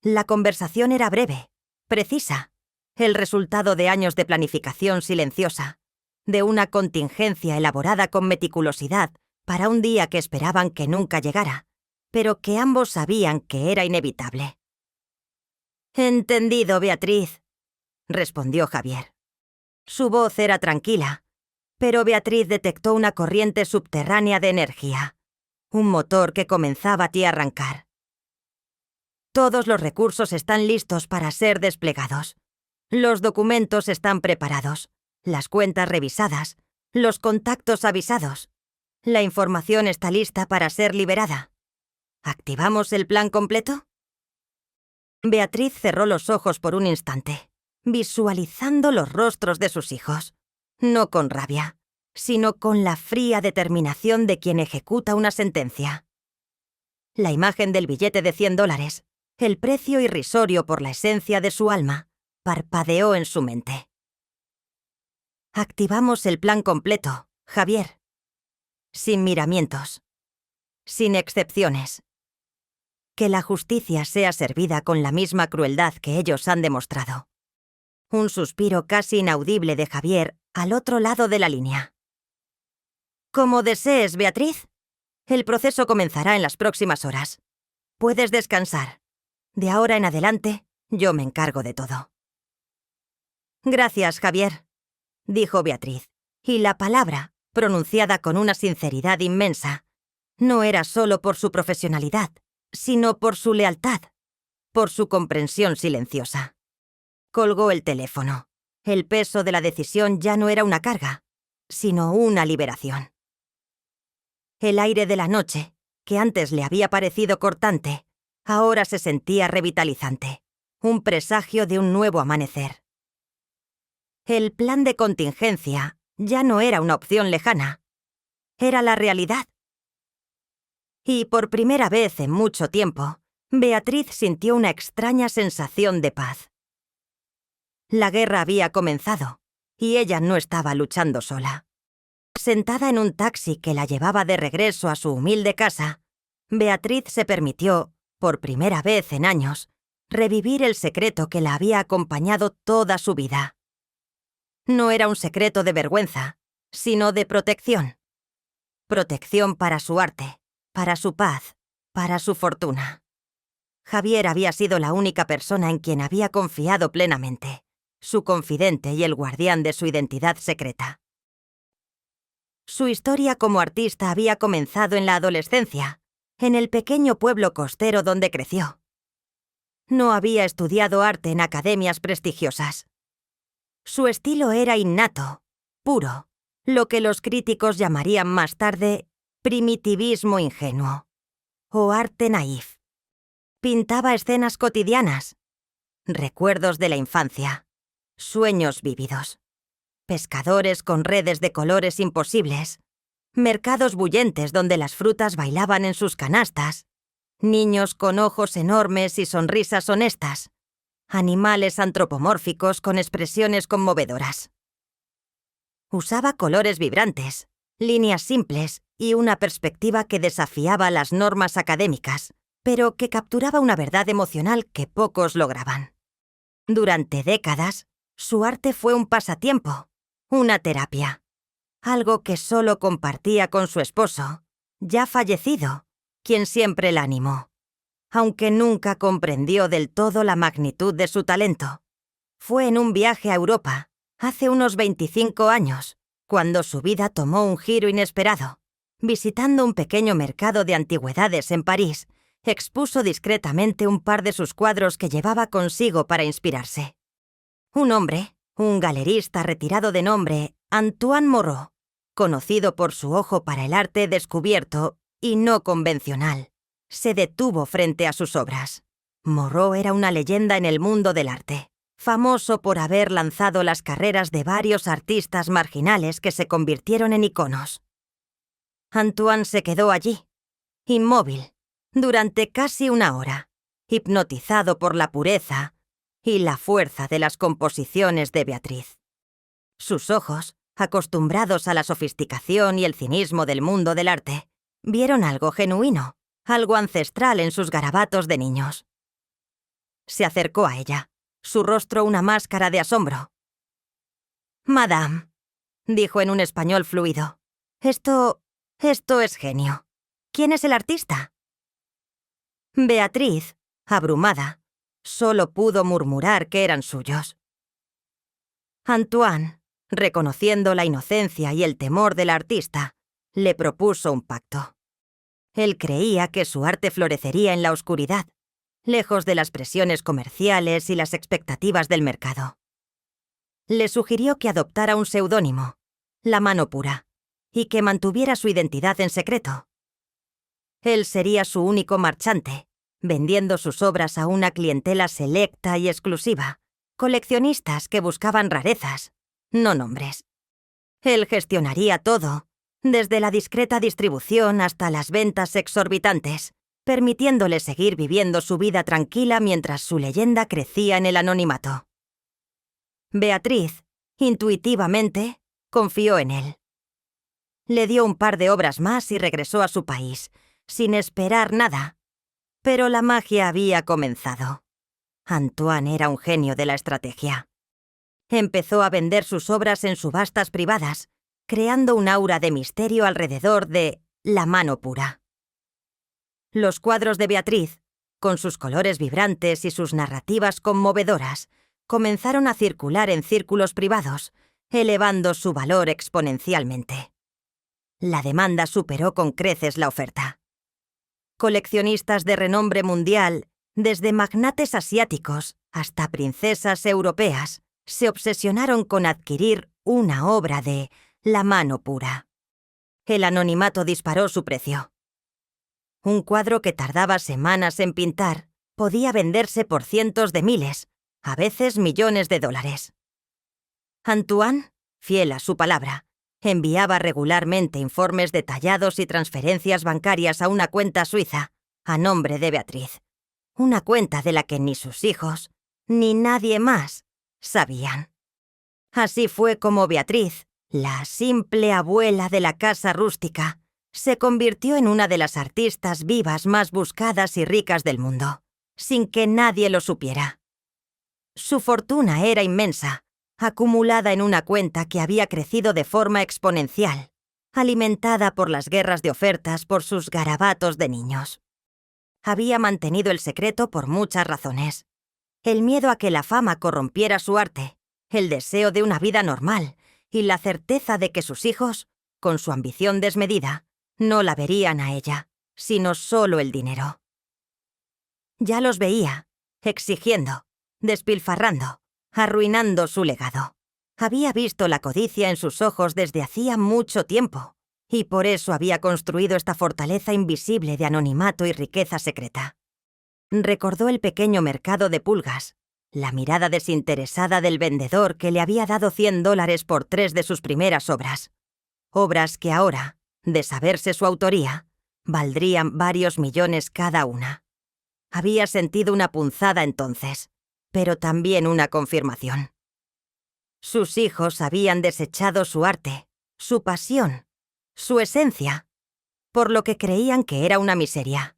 La conversación era breve, precisa, el resultado de años de planificación silenciosa, de una contingencia elaborada con meticulosidad para un día que esperaban que nunca llegara, pero que ambos sabían que era inevitable. «Entendido, Beatriz», respondió Javier. Su voz era tranquila, pero Beatriz detectó una corriente subterránea de energía, un motor que comenzaba a arrancar. «Todos los recursos están listos para ser desplegados. Los documentos están preparados, las cuentas revisadas, los contactos avisados. La información está lista para ser liberada. ¿Activamos el plan completo?» Beatriz cerró los ojos por un instante, visualizando los rostros de sus hijos, no con rabia, sino con la fría determinación de quien ejecuta una sentencia. La imagen del billete de $100, el precio irrisorio por la esencia de su alma, parpadeó en su mente. «Activamos el plan completo, Javier. Sin miramientos. Sin excepciones. Que la justicia sea servida con la misma crueldad que ellos han demostrado». Un suspiro casi inaudible de Javier al otro lado de la línea. «Como desees, Beatriz. El proceso comenzará en las próximas horas. Puedes descansar. De ahora en adelante, yo me encargo de todo». Gracias, Javier, dijo Beatriz, y la palabra, pronunciada con una sinceridad inmensa, no era solo por su profesionalidad, sino por su lealtad, por su comprensión silenciosa. Colgó el teléfono. El peso de la decisión ya no era una carga, sino una liberación. El aire de la noche, que antes le había parecido cortante, ahora se sentía revitalizante, un presagio de un nuevo amanecer. El plan de contingencia ya no era una opción lejana, era la realidad. Y por primera vez en mucho tiempo, Beatriz sintió una extraña sensación de paz. La guerra había comenzado, y ella no estaba luchando sola. Sentada en un taxi que la llevaba de regreso a su humilde casa, Beatriz se permitió, por primera vez en años, revivir el secreto que la había acompañado toda su vida. No era un secreto de vergüenza, sino de protección. Protección para su arte, para su paz, para su fortuna. Javier había sido la única persona en quien había confiado plenamente, su confidente y el guardián de su identidad secreta. Su historia como artista había comenzado en la adolescencia, en el pequeño pueblo costero donde creció. No había estudiado arte en academias prestigiosas. Su estilo era innato, puro, lo que los críticos llamarían más tarde primitivismo ingenuo o arte naif. Pintaba escenas cotidianas, recuerdos de la infancia, sueños vívidos, pescadores con redes de colores imposibles, mercados bullentes donde las frutas bailaban en sus canastas, niños con ojos enormes y sonrisas honestas, animales antropomórficos con expresiones conmovedoras. Usaba colores vibrantes, líneas simples y una perspectiva que desafiaba las normas académicas, pero que capturaba una verdad emocional que pocos lograban. Durante décadas, su arte fue un pasatiempo, una terapia, algo que solo compartía con su esposo, ya fallecido, quien siempre la animó, aunque nunca comprendió del todo la magnitud de su talento. Fue en un viaje a Europa, hace unos 25 años, cuando su vida tomó un giro inesperado. Visitando un pequeño mercado de antigüedades en París, expuso discretamente un par de sus cuadros que llevaba consigo para inspirarse. Un hombre, un galerista retirado de nombre Antoine Moreau, conocido por su ojo para el arte descubierto y no convencional, se detuvo frente a sus obras. Moreau era una leyenda en el mundo del arte, famoso por haber lanzado las carreras de varios artistas marginales que se convirtieron en iconos. Antoine se quedó allí, inmóvil, durante casi una hora, hipnotizado por la pureza y la fuerza de las composiciones de Beatriz. Sus ojos, acostumbrados a la sofisticación y el cinismo del mundo del arte, vieron algo genuino, algo ancestral en sus garabatos de niños. Se acercó a ella, su rostro una máscara de asombro. «Madame», dijo en un español fluido, Esto es genio. ¿Quién es el artista?» Beatriz, abrumada, solo pudo murmurar que eran suyos. Antoine, reconociendo la inocencia y el temor del artista, le propuso un pacto. Él creía que su arte florecería en la oscuridad, lejos de las presiones comerciales y las expectativas del mercado. Le sugirió que adoptara un seudónimo, La Mano Pura, y que mantuviera su identidad en secreto. Él sería su único marchante, vendiendo sus obras a una clientela selecta y exclusiva, coleccionistas que buscaban rarezas, no nombres. Él gestionaría todo, desde la discreta distribución hasta las ventas exorbitantes, permitiéndole seguir viviendo su vida tranquila mientras su leyenda crecía en el anonimato. Beatriz, intuitivamente, confió en él. Le dio un par de obras más y regresó a su país, sin esperar nada. Pero la magia había comenzado. Antoine era un genio de la estrategia. Empezó a vender sus obras en subastas privadas, creando un aura de misterio alrededor de La Mano Pura. Los cuadros de Beatriz, con sus colores vibrantes y sus narrativas conmovedoras, comenzaron a circular en círculos privados, elevando su valor exponencialmente. La demanda superó con creces la oferta. Coleccionistas de renombre mundial, desde magnates asiáticos hasta princesas europeas, se obsesionaron con adquirir una obra de la mano pura. El anonimato disparó su precio. Un cuadro que tardaba semanas en pintar podía venderse por cientos de miles, a veces millones de dólares. Antoine, fiel a su palabra, enviaba regularmente informes detallados y transferencias bancarias a una cuenta suiza, a nombre de Beatriz. Una cuenta de la que ni sus hijos, ni nadie más, sabían. Así fue como Beatriz, la simple abuela de la casa rústica, se convirtió en una de las artistas vivas más buscadas y ricas del mundo, sin que nadie lo supiera. Su fortuna era inmensa, acumulada en una cuenta que había crecido de forma exponencial, alimentada por las guerras de ofertas por sus garabatos de niños. Había mantenido el secreto por muchas razones. El miedo a que la fama corrompiera su arte, el deseo de una vida normal y la certeza de que sus hijos, con su ambición desmedida, no la verían a ella, sino solo el dinero. Ya los veía, exigiendo, despilfarrando, arruinando su legado. Había visto la codicia en sus ojos desde hacía mucho tiempo, y por eso había construido esta fortaleza invisible de anonimato y riqueza secreta. Recordó el pequeño mercado de pulgas, la mirada desinteresada del vendedor que le había dado $100 por 3 de sus primeras obras. Obras que ahora, de saberse su autoría, valdrían varios millones cada una. Había sentido una punzada entonces, pero también una confirmación. Sus hijos habían desechado su arte, su pasión, su esencia, por lo que creían que era una miseria.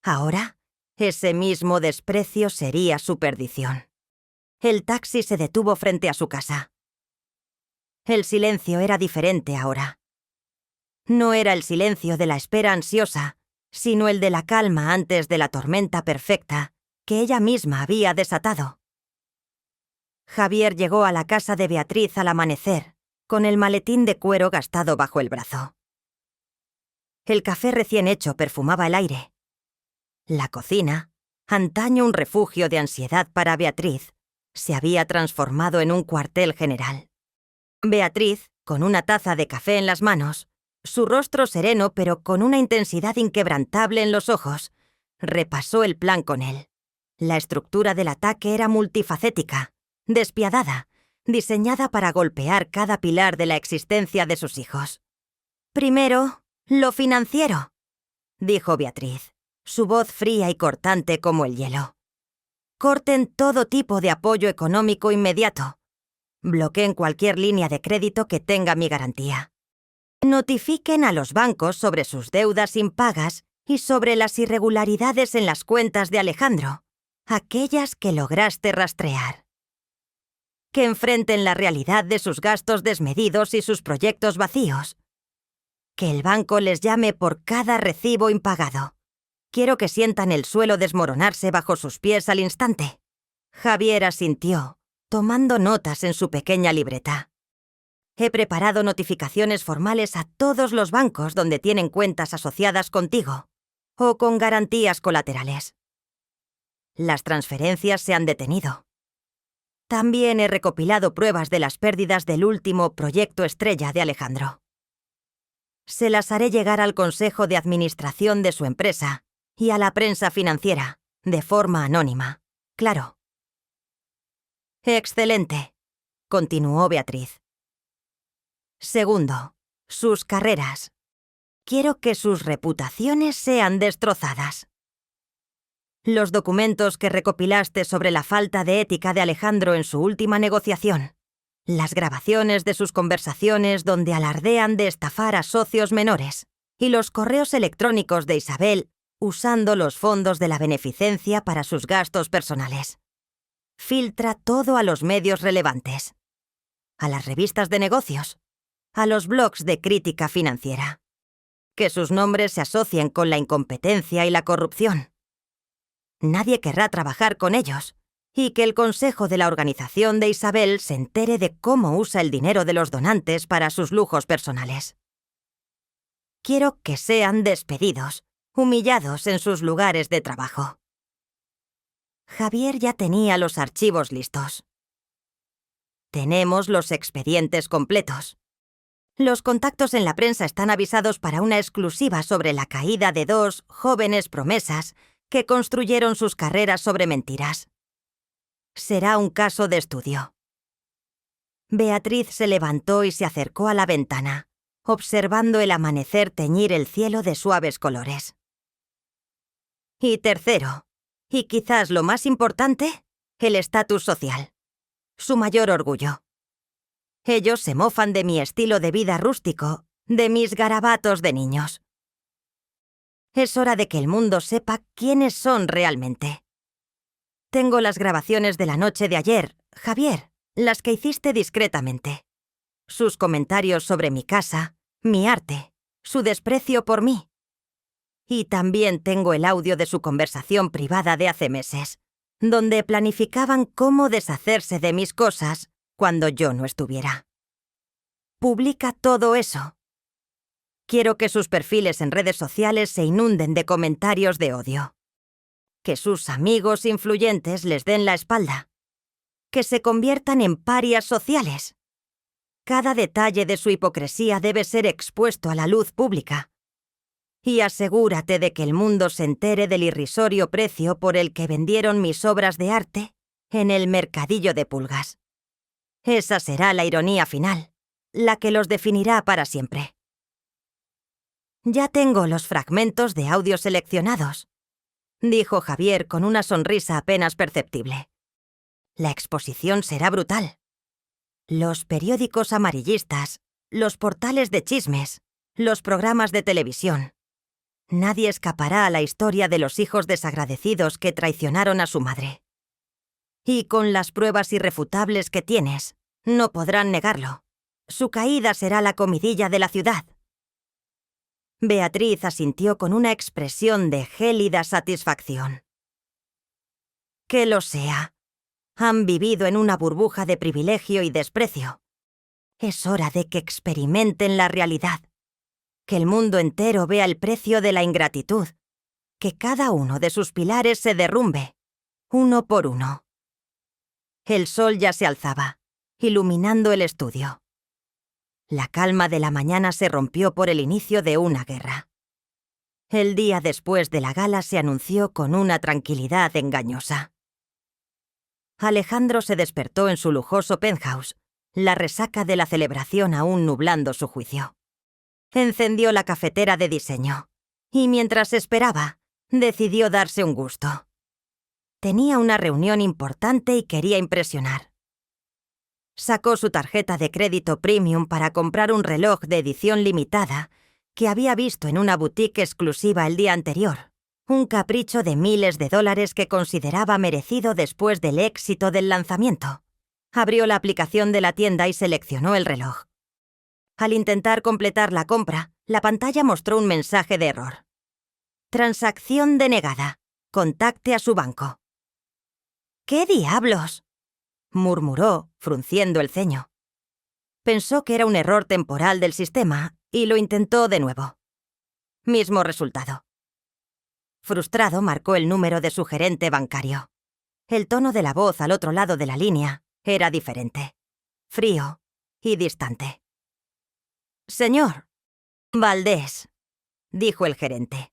Ahora, ese mismo desprecio sería su perdición. El taxi se detuvo frente a su casa. El silencio era diferente ahora. No era el silencio de la espera ansiosa, sino el de la calma antes de la tormenta perfecta que ella misma había desatado. Javier llegó a la casa de Beatriz al amanecer, con el maletín de cuero gastado bajo el brazo. El café recién hecho perfumaba el aire. La cocina, antaño un refugio de ansiedad para Beatriz, se había transformado en un cuartel general. Beatriz, con una taza de café en las manos, su rostro sereno pero con una intensidad inquebrantable en los ojos, repasó el plan con él. La estructura del ataque era multifacética, despiadada, diseñada para golpear cada pilar de la existencia de sus hijos. Primero, lo financiero, dijo Beatriz, su voz fría y cortante como el hielo. Corten todo tipo de apoyo económico inmediato. Bloqueen cualquier línea de crédito que tenga mi garantía. Notifiquen a los bancos sobre sus deudas impagas y sobre las irregularidades en las cuentas de Alejandro, aquellas que lograste rastrear. Que enfrenten la realidad de sus gastos desmedidos y sus proyectos vacíos. Que el banco les llame por cada recibo impagado. Quiero que sientan el suelo desmoronarse bajo sus pies al instante. Javier asintió, tomando notas en su pequeña libreta. He preparado notificaciones formales a todos los bancos donde tienen cuentas asociadas contigo o con garantías colaterales. Las transferencias se han detenido. También he recopilado pruebas de las pérdidas del último proyecto estrella de Alejandro. Se las haré llegar al Consejo de Administración de su empresa y a la prensa financiera, de forma anónima. Claro. Excelente, continuó Beatriz. Segundo, sus carreras. Quiero que sus reputaciones sean destrozadas. Los documentos que recopilaste sobre la falta de ética de Alejandro en su última negociación, las grabaciones de sus conversaciones donde alardean de estafar a socios menores y los correos electrónicos de Isabel usando los fondos de la beneficencia para sus gastos personales. Filtra todo a los medios relevantes, a las revistas de negocios, a los blogs de crítica financiera. Que sus nombres se asocien con la incompetencia y la corrupción. Nadie querrá trabajar con ellos, y que el consejo de la organización de Isabel se entere de cómo usa el dinero de los donantes para sus lujos personales. Quiero que sean despedidos, humillados en sus lugares de trabajo. Javier ya tenía los archivos listos. Tenemos los expedientes completos. Los contactos en la prensa están avisados para una exclusiva sobre la caída de 2 jóvenes promesas que construyeron sus carreras sobre mentiras. Será un caso de estudio. Beatriz se levantó y se acercó a la ventana, observando el amanecer teñir el cielo de suaves colores. Y tercero, y quizás lo más importante, el estatus social. Su mayor orgullo. Ellos se mofan de mi estilo de vida rústico, de mis garabatos de niños. Es hora de que el mundo sepa quiénes son realmente. Tengo las grabaciones de la noche de ayer, Javier, las que hiciste discretamente. Sus comentarios sobre mi casa, mi arte, su desprecio por mí. Y también tengo el audio de su conversación privada de hace meses, donde planificaban cómo deshacerse de mis cosas cuando yo no estuviera. Publica todo eso. Quiero que sus perfiles en redes sociales se inunden de comentarios de odio. Que sus amigos influyentes les den la espalda. Que se conviertan en parias sociales. Cada detalle de su hipocresía debe ser expuesto a la luz pública. Y asegúrate de que el mundo se entere del irrisorio precio por el que vendieron mis obras de arte en el mercadillo de pulgas. Esa será la ironía final, la que los definirá para siempre. Ya tengo los fragmentos de audio seleccionados, dijo Javier con una sonrisa apenas perceptible. La exposición será brutal. Los periódicos amarillistas, los portales de chismes, los programas de televisión. Nadie escapará a la historia de los hijos desagradecidos que traicionaron a su madre. Y con las pruebas irrefutables que tienes, no podrán negarlo. Su caída será la comidilla de la ciudad. Beatriz asintió con una expresión de gélida satisfacción. Que lo sea. Han vivido en una burbuja de privilegio y desprecio. Es hora de que experimenten la realidad. Que el mundo entero vea el precio de la ingratitud. Que cada uno de sus pilares se derrumbe, uno por uno. El sol ya se alzaba, iluminando el estudio. La calma de la mañana se rompió por el inicio de una guerra. El día después de la gala se anunció con una tranquilidad engañosa. Alejandro se despertó en su lujoso penthouse, la resaca de la celebración aún nublando su juicio. Encendió la cafetera de diseño, y mientras esperaba, decidió darse un gusto. Tenía una reunión importante y quería impresionar. Sacó su tarjeta de crédito premium para comprar un reloj de edición limitada que había visto en una boutique exclusiva el día anterior, un capricho de miles de dólares que consideraba merecido después del éxito del lanzamiento. Abrió la aplicación de la tienda y seleccionó el reloj. Al intentar completar la compra, la pantalla mostró un mensaje de error. Transacción denegada. Contacte a su banco. ¿Qué diablos?, murmuró, frunciendo el ceño. Pensó que era un error temporal del sistema y lo intentó de nuevo. Mismo resultado. Frustrado, marcó el número de su gerente bancario. El tono de la voz al otro lado de la línea era diferente, frío y distante. «Señor Valdés», dijo el gerente,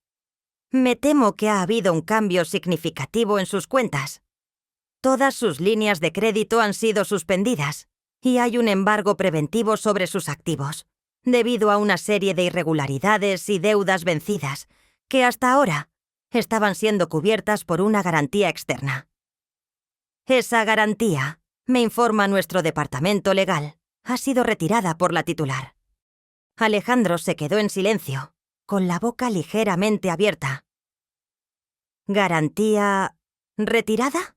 «me temo que ha habido un cambio significativo en sus cuentas. Todas sus líneas de crédito han sido suspendidas y hay un embargo preventivo sobre sus activos, debido a una serie de irregularidades y deudas vencidas que hasta ahora estaban siendo cubiertas por una garantía externa. Esa garantía, me informa nuestro departamento legal, ha sido retirada por la titular». Alejandro se quedó en silencio, con la boca ligeramente abierta. ¿Garantía retirada?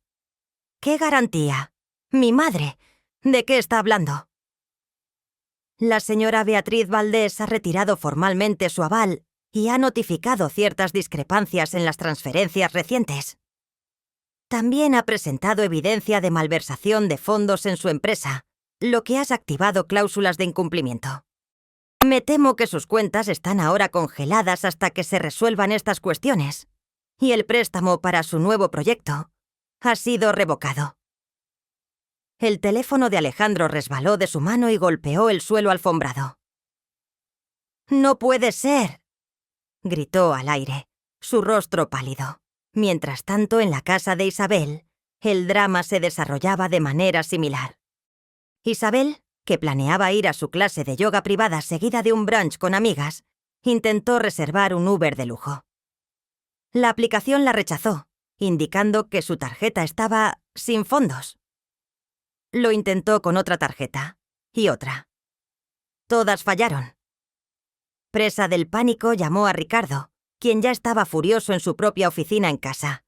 ¿Qué garantía? Mi madre. ¿De qué está hablando? La señora Beatriz Valdés ha retirado formalmente su aval y ha notificado ciertas discrepancias en las transferencias recientes. También ha presentado evidencia de malversación de fondos en su empresa, lo que has activado cláusulas de incumplimiento. Me temo que sus cuentas están ahora congeladas hasta que se resuelvan estas cuestiones, y el préstamo para su nuevo proyecto ha sido revocado. El teléfono de Alejandro resbaló de su mano y golpeó el suelo alfombrado. «¡No puede ser!», gritó al aire, su rostro pálido. Mientras tanto, en la casa de Isabel, el drama se desarrollaba de manera similar. Isabel, que planeaba ir a su clase de yoga privada seguida de un brunch con amigas, intentó reservar un Uber de lujo. La aplicación la rechazó, indicando que su tarjeta estaba sin fondos. Lo intentó con otra tarjeta y otra. Todas fallaron. Presa del pánico, llamó a Ricardo, quien ya estaba furioso en su propia oficina en casa.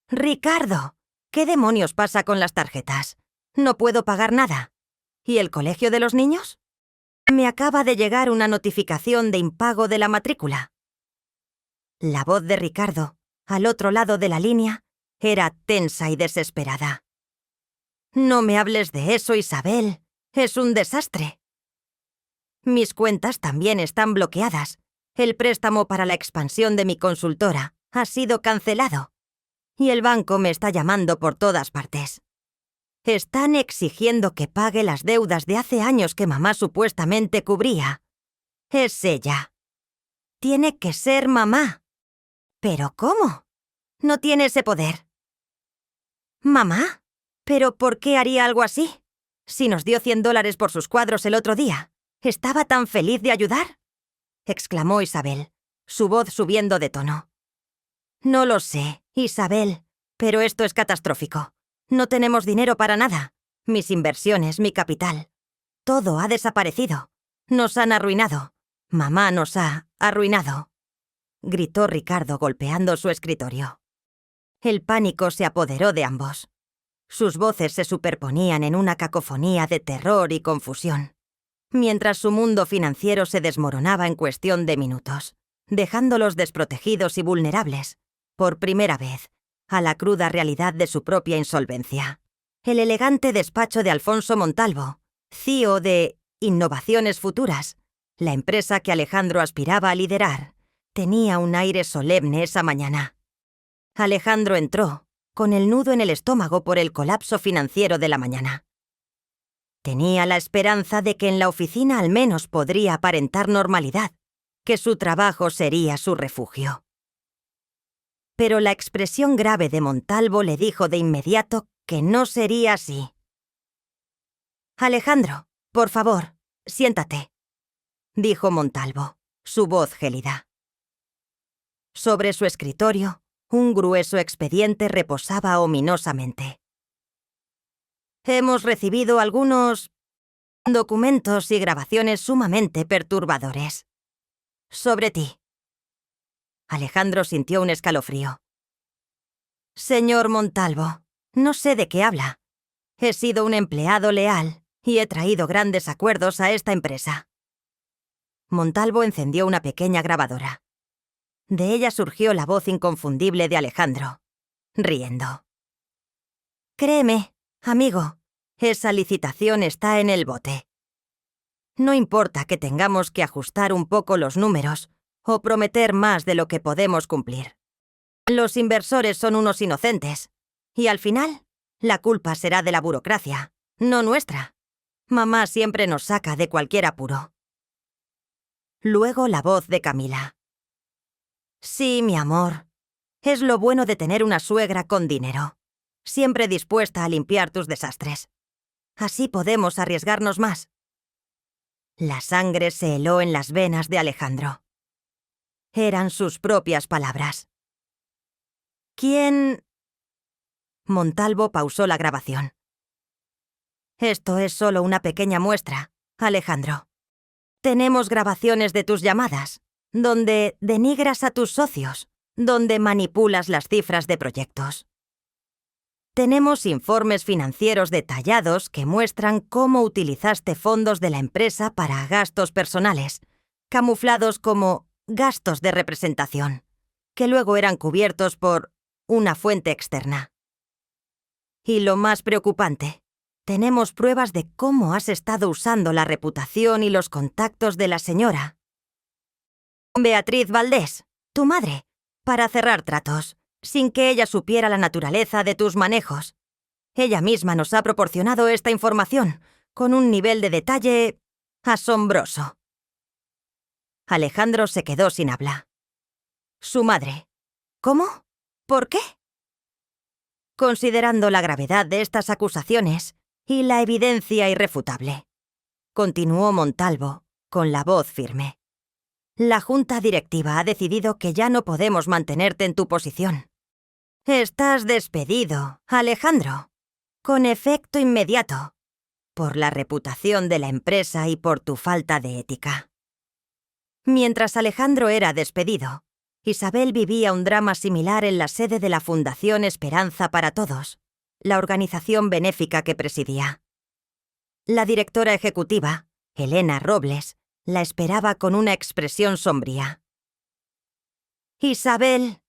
«Ricardo, ¿qué demonios pasa con las tarjetas? No puedo pagar nada. ¿Y el colegio de los niños? Me acaba de llegar una notificación de impago de la matrícula». La voz de Ricardo, al otro lado de la línea, era tensa y desesperada. «No me hables de eso, Isabel. Es un desastre. Mis cuentas también están bloqueadas. El préstamo para la expansión de mi consultora ha sido cancelado. Y el banco me está llamando por todas partes. Están exigiendo que pague las deudas de hace años que mamá supuestamente cubría. Es ella. Tiene que ser mamá. ¿Pero cómo? No tiene ese poder». «¿Mamá? ¿Pero por qué haría algo así? Si nos dio $100 por sus cuadros el otro día. ¿Estaba tan feliz de ayudar?», exclamó Isabel, su voz subiendo de tono. «No lo sé, Isabel, pero esto es catastrófico. No tenemos dinero para nada. Mis inversiones, mi capital. Todo ha desaparecido. Nos han arruinado. Mamá nos ha arruinado», gritó Ricardo golpeando su escritorio. El pánico se apoderó de ambos. Sus voces se superponían en una cacofonía de terror y confusión, mientras su mundo financiero se desmoronaba en cuestión de minutos, dejándolos desprotegidos y vulnerables, por primera vez, a la cruda realidad de su propia insolvencia. El elegante despacho de Alfonso Montalvo, CEO de Innovaciones Futuras, la empresa que Alejandro aspiraba a liderar, tenía un aire solemne esa mañana. Alejandro entró, con el nudo en el estómago por el colapso financiero de la mañana. Tenía la esperanza de que en la oficina al menos podría aparentar normalidad, que su trabajo sería su refugio. Pero la expresión grave de Montalvo le dijo de inmediato que no sería así. «Alejandro, por favor, siéntate», dijo Montalvo, su voz gélida. Sobre su escritorio, un grueso expediente reposaba ominosamente. «Hemos recibido algunos documentos y grabaciones sumamente perturbadores. Sobre ti». Alejandro sintió un escalofrío. «Señor Montalvo, no sé de qué habla. He sido un empleado leal y he traído grandes acuerdos a esta empresa». Montalvo encendió una pequeña grabadora. De ella surgió la voz inconfundible de Alejandro, riendo. «Créeme, amigo, esa licitación está en el bote. No importa que tengamos que ajustar un poco los números o prometer más de lo que podemos cumplir. Los inversores son unos inocentes, y al final, la culpa será de la burocracia, no nuestra. Mamá siempre nos saca de cualquier apuro». Luego la voz de Camila. «Sí, mi amor. Es lo bueno de tener una suegra con dinero, siempre dispuesta a limpiar tus desastres. Así podemos arriesgarnos más». La sangre se heló en las venas de Alejandro. Eran sus propias palabras. «¿Quién...?» Montalvo pausó la grabación. «Esto es solo una pequeña muestra, Alejandro. Tenemos grabaciones de tus llamadas, donde denigras a tus socios, donde manipulas las cifras de proyectos. Tenemos informes financieros detallados que muestran cómo utilizaste fondos de la empresa para gastos personales, camuflados como gastos de representación, que luego eran cubiertos por una fuente externa. Y lo más preocupante, tenemos pruebas de cómo has estado usando la reputación y los contactos de la señora Beatriz Valdés, tu madre, para cerrar tratos, sin que ella supiera la naturaleza de tus manejos. Ella misma nos ha proporcionado esta información, con un nivel de detalle asombroso. Alejandro se quedó sin habla. Su madre. ¿Cómo? ¿Por qué? Considerando la gravedad de estas acusaciones y la evidencia irrefutable, continuó Montalvo, con la voz firme. La junta directiva ha decidido que ya no podemos mantenerte en tu posición. Estás despedido, Alejandro, con efecto inmediato, por la reputación de la empresa y por tu falta de ética. Mientras Alejandro era despedido, Isabel vivía un drama similar en la sede de la Fundación Esperanza para Todos, la organización benéfica que presidía. La directora ejecutiva, Elena Robles, la esperaba con una expresión sombría. «Isabel»,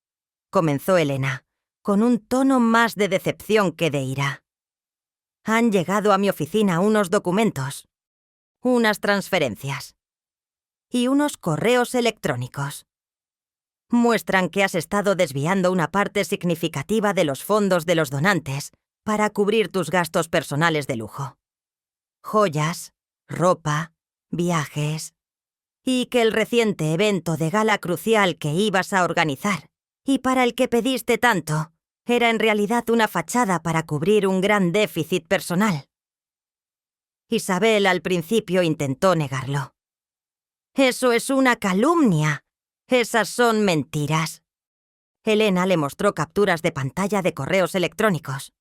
comenzó Elena, con un tono más de decepción que de ira. «Han llegado a mi oficina unos documentos, unas transferencias y unos correos electrónicos. Muestran que has estado desviando una parte significativa de los fondos de los donantes para cubrir tus gastos personales de lujo. Joyas, ropa, viajes, y que el reciente evento de gala crucial que ibas a organizar, y para el que pediste tanto, era en realidad una fachada para cubrir un gran déficit personal». Isabel al principio intentó negarlo. «Eso es una calumnia. Esas son mentiras». Elena le mostró capturas de pantalla de correos electrónicos.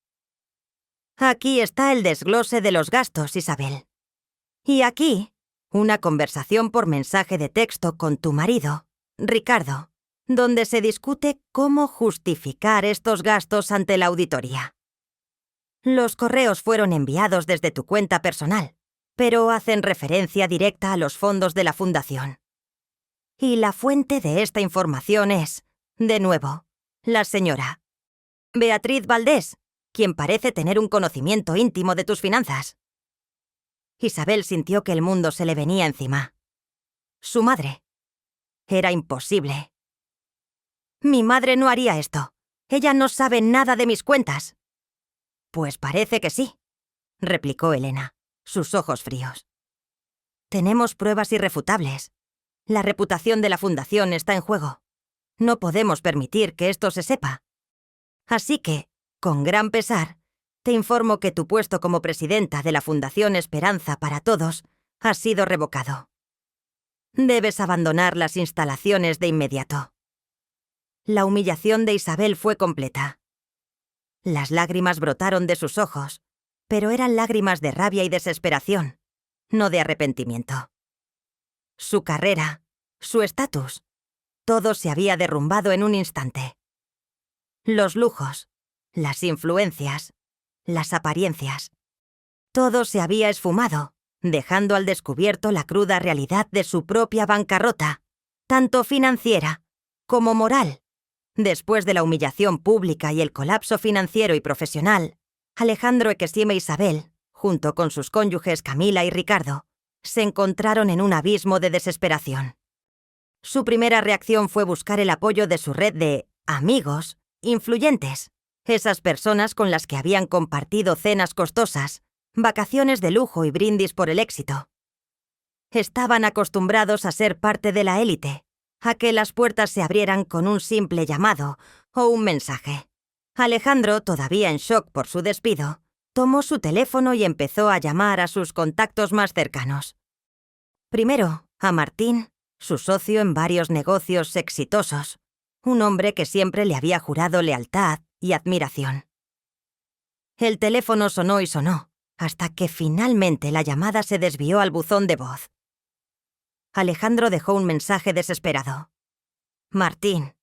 «Aquí está el desglose de los gastos, Isabel. Y aquí, una conversación por mensaje de texto con tu marido, Ricardo, donde se discute cómo justificar estos gastos ante la auditoría. Los correos fueron enviados desde tu cuenta personal, pero hacen referencia directa a los fondos de la fundación. Y la fuente de esta información es, de nuevo, la señora Beatriz Valdés, quien parece tener un conocimiento íntimo de tus finanzas». Isabel sintió que el mundo se le venía encima. Su madre. Era imposible. «Mi madre no haría esto. Ella no sabe nada de mis cuentas». «Pues parece que sí», replicó Elena, sus ojos fríos. «Tenemos pruebas irrefutables. La reputación de la fundación está en juego. No podemos permitir que esto se sepa. Así que, con gran pesar, te informo que tu puesto como presidenta de la Fundación Esperanza para Todos ha sido revocado. Debes abandonar las instalaciones de inmediato». La humillación de Isabel fue completa. Las lágrimas brotaron de sus ojos, pero eran lágrimas de rabia y desesperación, no de arrepentimiento. Su carrera, su estatus, todo se había derrumbado en un instante. Los lujos, las influencias, las apariencias. Todo se había esfumado, dejando al descubierto la cruda realidad de su propia bancarrota, tanto financiera como moral. Después de la humillación pública y el colapso financiero y profesional, Alejandro Equesime e Isabel, junto con sus cónyuges Camila y Ricardo, se encontraron en un abismo de desesperación. Su primera reacción fue buscar el apoyo de su red de amigos influyentes, esas personas con las que habían compartido cenas costosas, vacaciones de lujo y brindis por el éxito. Estaban acostumbrados a ser parte de la élite, a que las puertas se abrieran con un simple llamado o un mensaje. Alejandro, todavía en shock por su despido, tomó su teléfono y empezó a llamar a sus contactos más cercanos. Primero, a Martín, su socio en varios negocios exitosos, un hombre que siempre le había jurado lealtad y admiración. El teléfono sonó y sonó, hasta que finalmente la llamada se desvió al buzón de voz. Alejandro dejó un mensaje desesperado. «Martín,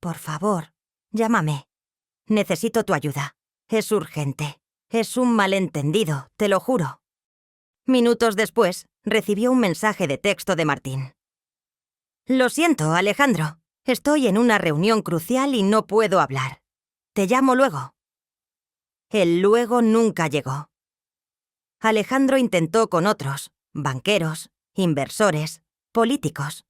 por favor, llámame. Necesito tu ayuda. Es urgente. Es un malentendido, te lo juro». Minutos después, recibió un mensaje de texto de Martín. «Lo siento, Alejandro. Estoy en una reunión crucial y no puedo hablar. Te llamo luego. El luego nunca llegó. Alejandro intentó con otros, banqueros, inversores, políticos.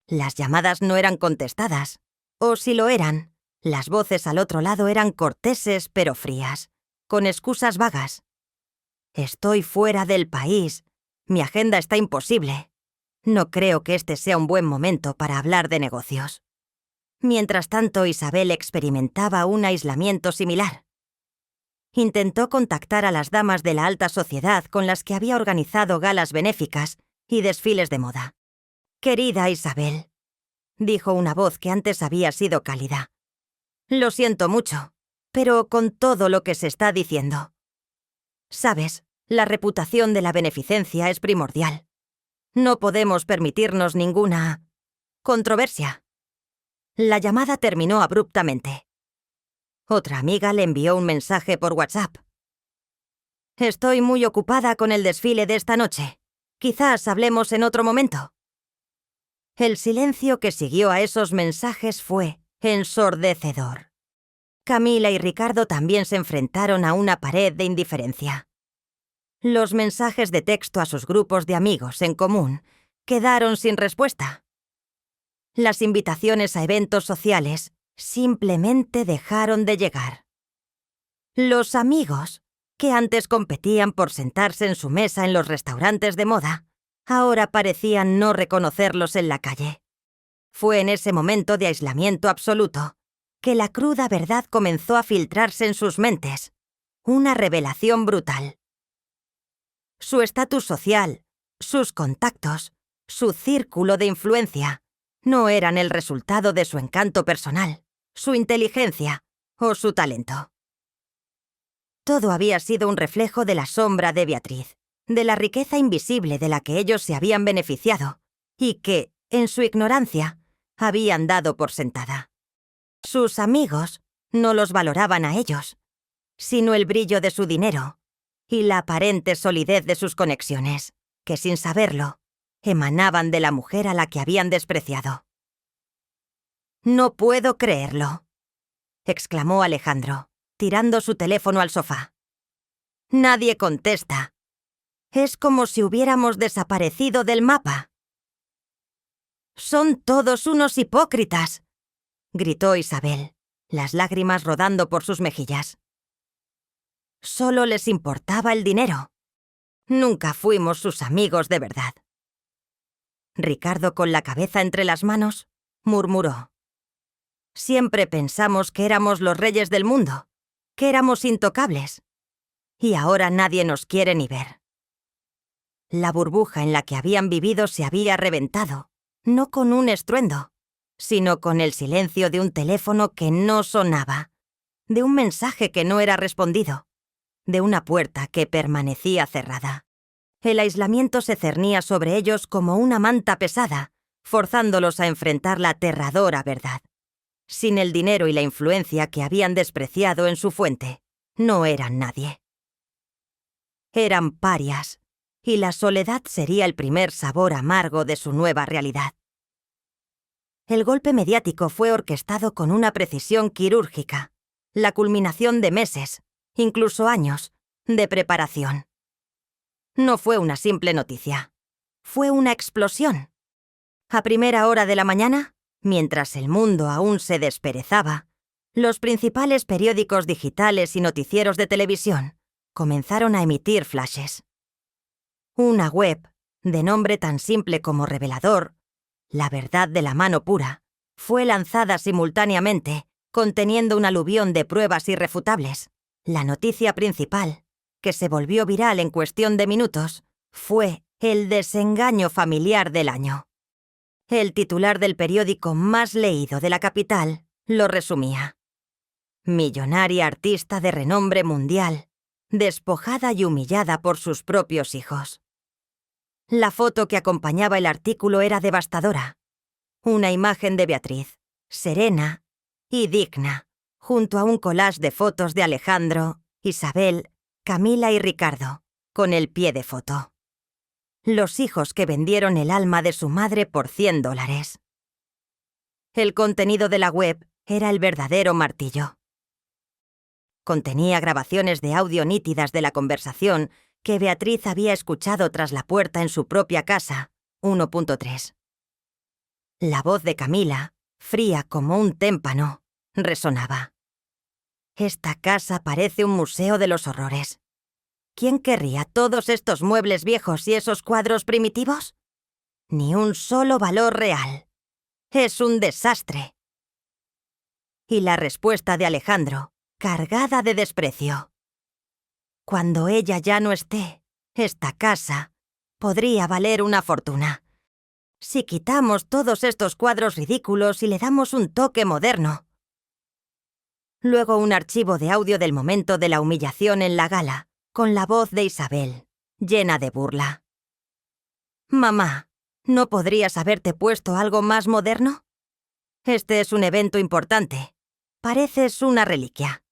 Las llamadas no eran contestadas, o si lo eran, las voces al otro lado eran corteses pero frías, con excusas vagas. Estoy fuera del país, mi agenda está imposible. No creo que este sea un buen momento para hablar de negocios. Mientras tanto, Isabel experimentaba un aislamiento similar. Intentó contactar a las damas de la alta sociedad con las que había organizado galas benéficas y desfiles de moda. «Querida Isabel», dijo una voz que antes había sido cálida. «Lo siento mucho, pero con todo lo que se está diciendo. Sabes, la reputación de la beneficencia es primordial. No podemos permitirnos ninguna controversia». La llamada terminó abruptamente. Otra amiga le envió un mensaje por WhatsApp. «Estoy muy ocupada con el desfile de esta noche. Quizás hablemos en otro momento». El silencio que siguió a esos mensajes fue ensordecedor. Camila y Ricardo también se enfrentaron a una pared de indiferencia. Los mensajes de texto a sus grupos de amigos en común quedaron sin respuesta. Las invitaciones a eventos sociales simplemente dejaron de llegar. Los amigos, que antes competían por sentarse en su mesa en los restaurantes de moda, ahora parecían no reconocerlos en la calle. Fue en ese momento de aislamiento absoluto que la cruda verdad comenzó a filtrarse en sus mentes. Una revelación brutal. Su estatus social, sus contactos, su círculo de influencia, no eran el resultado de su encanto personal, su inteligencia o su talento. Todo había sido un reflejo de la sombra de Beatriz, de la riqueza invisible de la que ellos se habían beneficiado y que, en su ignorancia, habían dado por sentada. Sus amigos no los valoraban a ellos, sino el brillo de su dinero y la aparente solidez de sus conexiones, que sin saberlo, emanaban de la mujer a la que habían despreciado. «No puedo creerlo», exclamó Alejandro, tirando su teléfono al sofá. «Nadie contesta. Es como si hubiéramos desaparecido del mapa». «Son todos unos hipócritas», gritó Isabel, las lágrimas rodando por sus mejillas. «Solo les importaba el dinero. Nunca fuimos sus amigos de verdad». Ricardo, con la cabeza entre las manos, murmuró: «Siempre pensamos que éramos los reyes del mundo, que éramos intocables. Y ahora nadie nos quiere ni ver». La burbuja en la que habían vivido se había reventado, no con un estruendo, sino con el silencio de un teléfono que no sonaba, de un mensaje que no era respondido, de una puerta que permanecía cerrada. El aislamiento se cernía sobre ellos como una manta pesada, forzándolos a enfrentar la aterradora verdad. Sin el dinero y la influencia que habían despreciado en su fuente, no eran nadie. Eran parias, y la soledad sería el primer sabor amargo de su nueva realidad. El golpe mediático fue orquestado con una precisión quirúrgica, la culminación de meses, incluso años, de preparación. No fue una simple noticia, fue una explosión. A primera hora de la mañana, mientras el mundo aún se desperezaba, los principales periódicos digitales y noticieros de televisión comenzaron a emitir flashes. Una web, de nombre tan simple como revelador, La verdad de la mano pura, fue lanzada simultáneamente, conteniendo un aluvión de pruebas irrefutables. La noticia principal, que se volvió viral en cuestión de minutos, fue el desengaño familiar del año. El titular del periódico más leído de la capital lo resumía: millonaria artista de renombre mundial, despojada y humillada por sus propios hijos. La foto que acompañaba el artículo era devastadora. Una imagen de Beatriz, serena y digna, junto a un collage de fotos de Alejandro, Isabel, Camila y Ricardo, con el pie de foto. Los hijos que vendieron el alma de su madre por $100. El contenido de la web Era el verdadero martillo. Contenía grabaciones de audio nítidas de la conversación que Beatriz había escuchado tras la puerta en su propia casa, 1.3. La voz de Camila, fría como un témpano, resonaba. Esta casa parece un museo de los horrores. ¿Quién querría todos estos muebles viejos y esos cuadros primitivos? Ni un solo valor real. Es un desastre. Y la respuesta de Alejandro, cargada de desprecio. Cuando ella ya no esté, esta casa podría valer una fortuna. Si quitamos todos estos cuadros ridículos y le damos un toque moderno. Luego un archivo de audio del momento de la humillación en la gala, con la voz de Isabel, llena de burla. «Mamá, ¿no podrías haberte puesto algo más moderno? Este es un evento importante. Pareces una reliquia.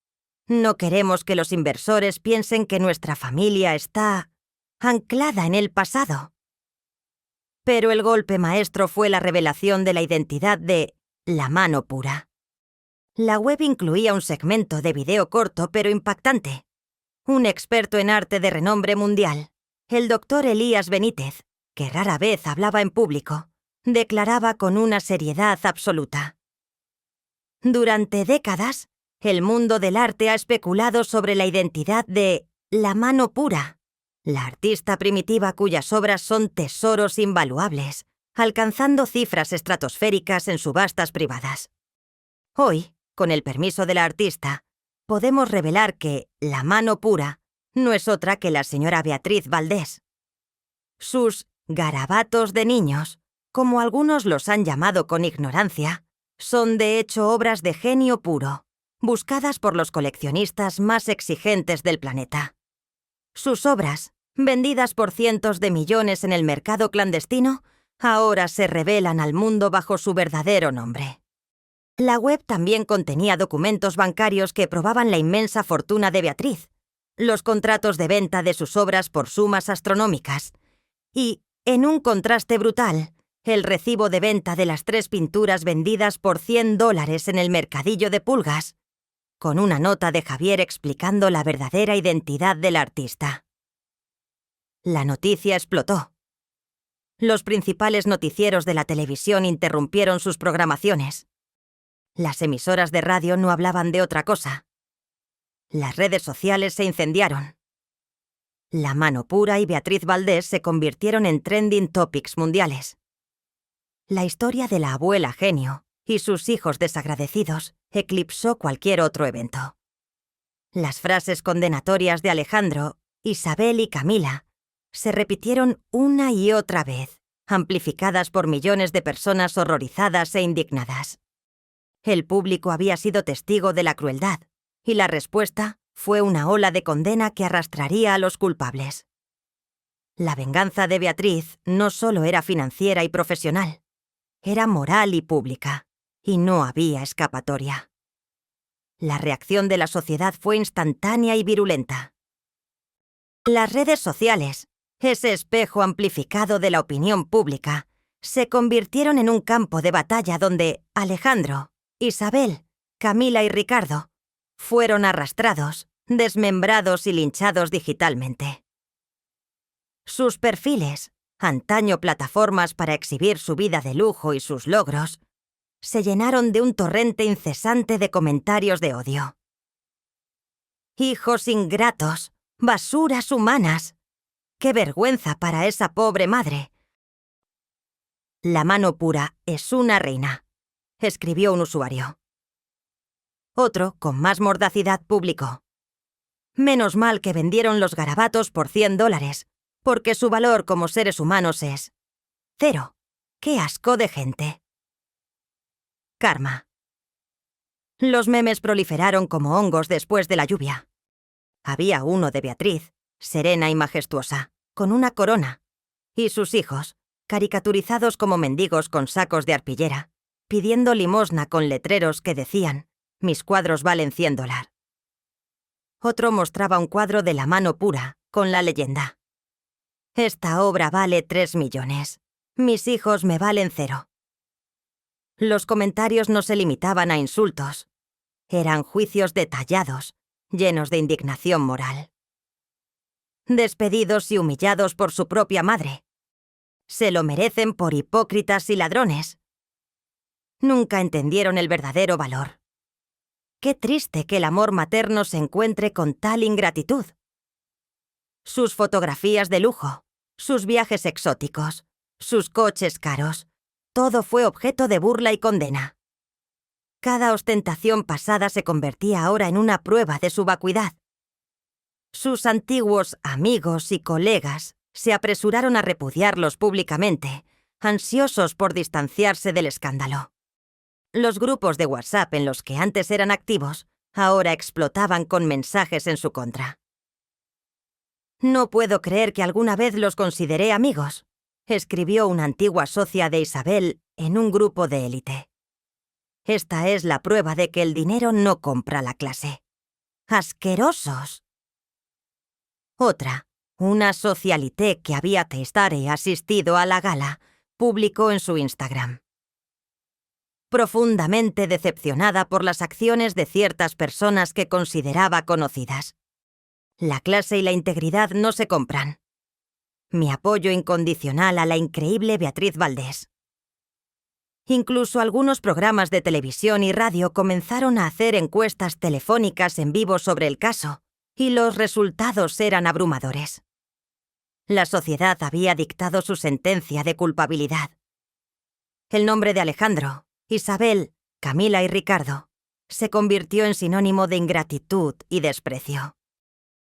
No queremos que los inversores piensen que nuestra familia está anclada en el pasado». Pero el golpe maestro fue la revelación de la identidad de La Mano Pura. La web incluía un segmento de video corto pero impactante. Un experto en arte de renombre mundial, el doctor Elías Benítez, que rara vez hablaba en público, declaraba con una seriedad absoluta. Durante décadas, el mundo del arte ha especulado sobre la identidad de La Mano Pura, la artista primitiva cuyas obras son tesoros invaluables, alcanzando cifras estratosféricas en subastas privadas. Hoy, con el permiso de la artista, podemos revelar que La Mano Pura no es otra que la señora Beatriz Valdés. Sus garabatos de niños, como algunos los han llamado con ignorancia, son de hecho obras de genio puro, buscadas por los coleccionistas más exigentes del planeta. Sus obras, vendidas por cientos de millones en el mercado clandestino, ahora se revelan al mundo bajo su verdadero nombre. La web también contenía documentos bancarios que probaban la inmensa fortuna de Beatriz, los contratos de venta de sus obras por sumas astronómicas y, en un contraste brutal, el recibo de venta de las 3 pinturas vendidas por $100 en el mercadillo de pulgas, con una nota de Javier explicando la verdadera identidad del artista. La noticia explotó. Los principales noticieros de la televisión interrumpieron sus programaciones. Las emisoras de radio no hablaban de otra cosa. Las redes sociales se incendiaron. La Mano Pura y Beatriz Valdés se convirtieron en trending topics mundiales. La historia de la abuela genio y sus hijos desagradecidos eclipsó cualquier otro evento. Las frases condenatorias de Alejandro, Isabel y Camila se repitieron una y otra vez, amplificadas por millones de personas horrorizadas e indignadas. El público había sido testigo de la crueldad, y la respuesta fue una ola de condena que arrastraría a los culpables. La venganza de Beatriz no solo era financiera y profesional, era moral y pública, y no había escapatoria. La reacción de la sociedad fue instantánea y virulenta. Las redes sociales, ese espejo amplificado de la opinión pública, se convirtieron en un campo de batalla donde Alejandro, Isabel, Camila y Ricardo fueron arrastrados, desmembrados y linchados digitalmente. Sus perfiles, antaño plataformas para exhibir su vida de lujo y sus logros, se llenaron de un torrente incesante de comentarios de odio. «Hijos ingratos, basuras humanas. ¡Qué vergüenza para esa pobre madre! La Mano Pura es una reina», escribió un usuario. Otro, con más mordacidad, publicó: «Menos mal que vendieron los garabatos por $100, porque su valor como seres humanos es 0. ¡Qué asco de gente!». Karma. Los memes proliferaron como hongos después de la lluvia. Había uno de Beatriz, serena y majestuosa, con una corona, y sus hijos, caricaturizados como mendigos con sacos de arpillera, pidiendo limosna con letreros que decían: «Mis cuadros valen $100». Otro mostraba un cuadro de La Mano Pura, con la leyenda: «Esta obra vale 3 millones. Mis hijos me valen 0». Los comentarios no se limitaban a insultos. Eran juicios detallados, llenos de indignación moral. Despedidos y humillados por su propia madre. Se lo merecen por hipócritas y ladrones. Nunca entendieron el verdadero valor. Qué triste que el amor materno se encuentre con tal ingratitud. Sus fotografías de lujo, sus viajes exóticos, sus coches caros, todo fue objeto de burla y condena. Cada ostentación pasada se convertía ahora en una prueba de su vacuidad. Sus antiguos amigos y colegas se apresuraron a repudiarlos públicamente, ansiosos por distanciarse del escándalo. Los grupos de WhatsApp en los que antes eran activos, ahora explotaban con mensajes en su contra. «No puedo creer que alguna vez los consideré amigos», escribió una antigua socia de Isabel en un grupo de élite. «Esta es la prueba de que el dinero no compra la clase. ¡Asquerosos!». Otra, una socialité que había asistido a la gala, publicó en su Instagram: «Profundamente decepcionada por las acciones de ciertas personas que consideraba conocidas. La clase y la integridad no se compran. Mi apoyo incondicional a la increíble Beatriz Valdés». Incluso algunos programas de televisión y radio comenzaron a hacer encuestas telefónicas en vivo sobre el caso, y los resultados eran abrumadores. La sociedad había dictado su sentencia de culpabilidad. El nombre de Alejandro, Isabel, Camila y Ricardo se convirtió en sinónimo de ingratitud y desprecio.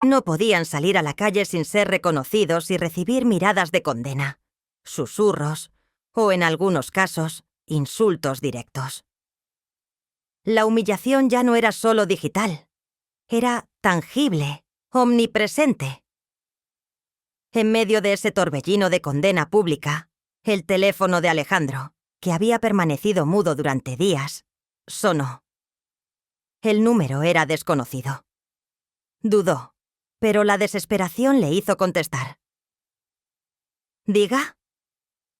No podían salir a la calle sin ser reconocidos y recibir miradas de condena, susurros o, en algunos casos, insultos directos. La humillación ya no era solo digital, era tangible, omnipresente. En medio de ese torbellino de condena pública, el teléfono de Alejandro, que había permanecido mudo durante días, sonó. El número era desconocido. Dudó, pero la desesperación le hizo contestar. «¿Diga?»,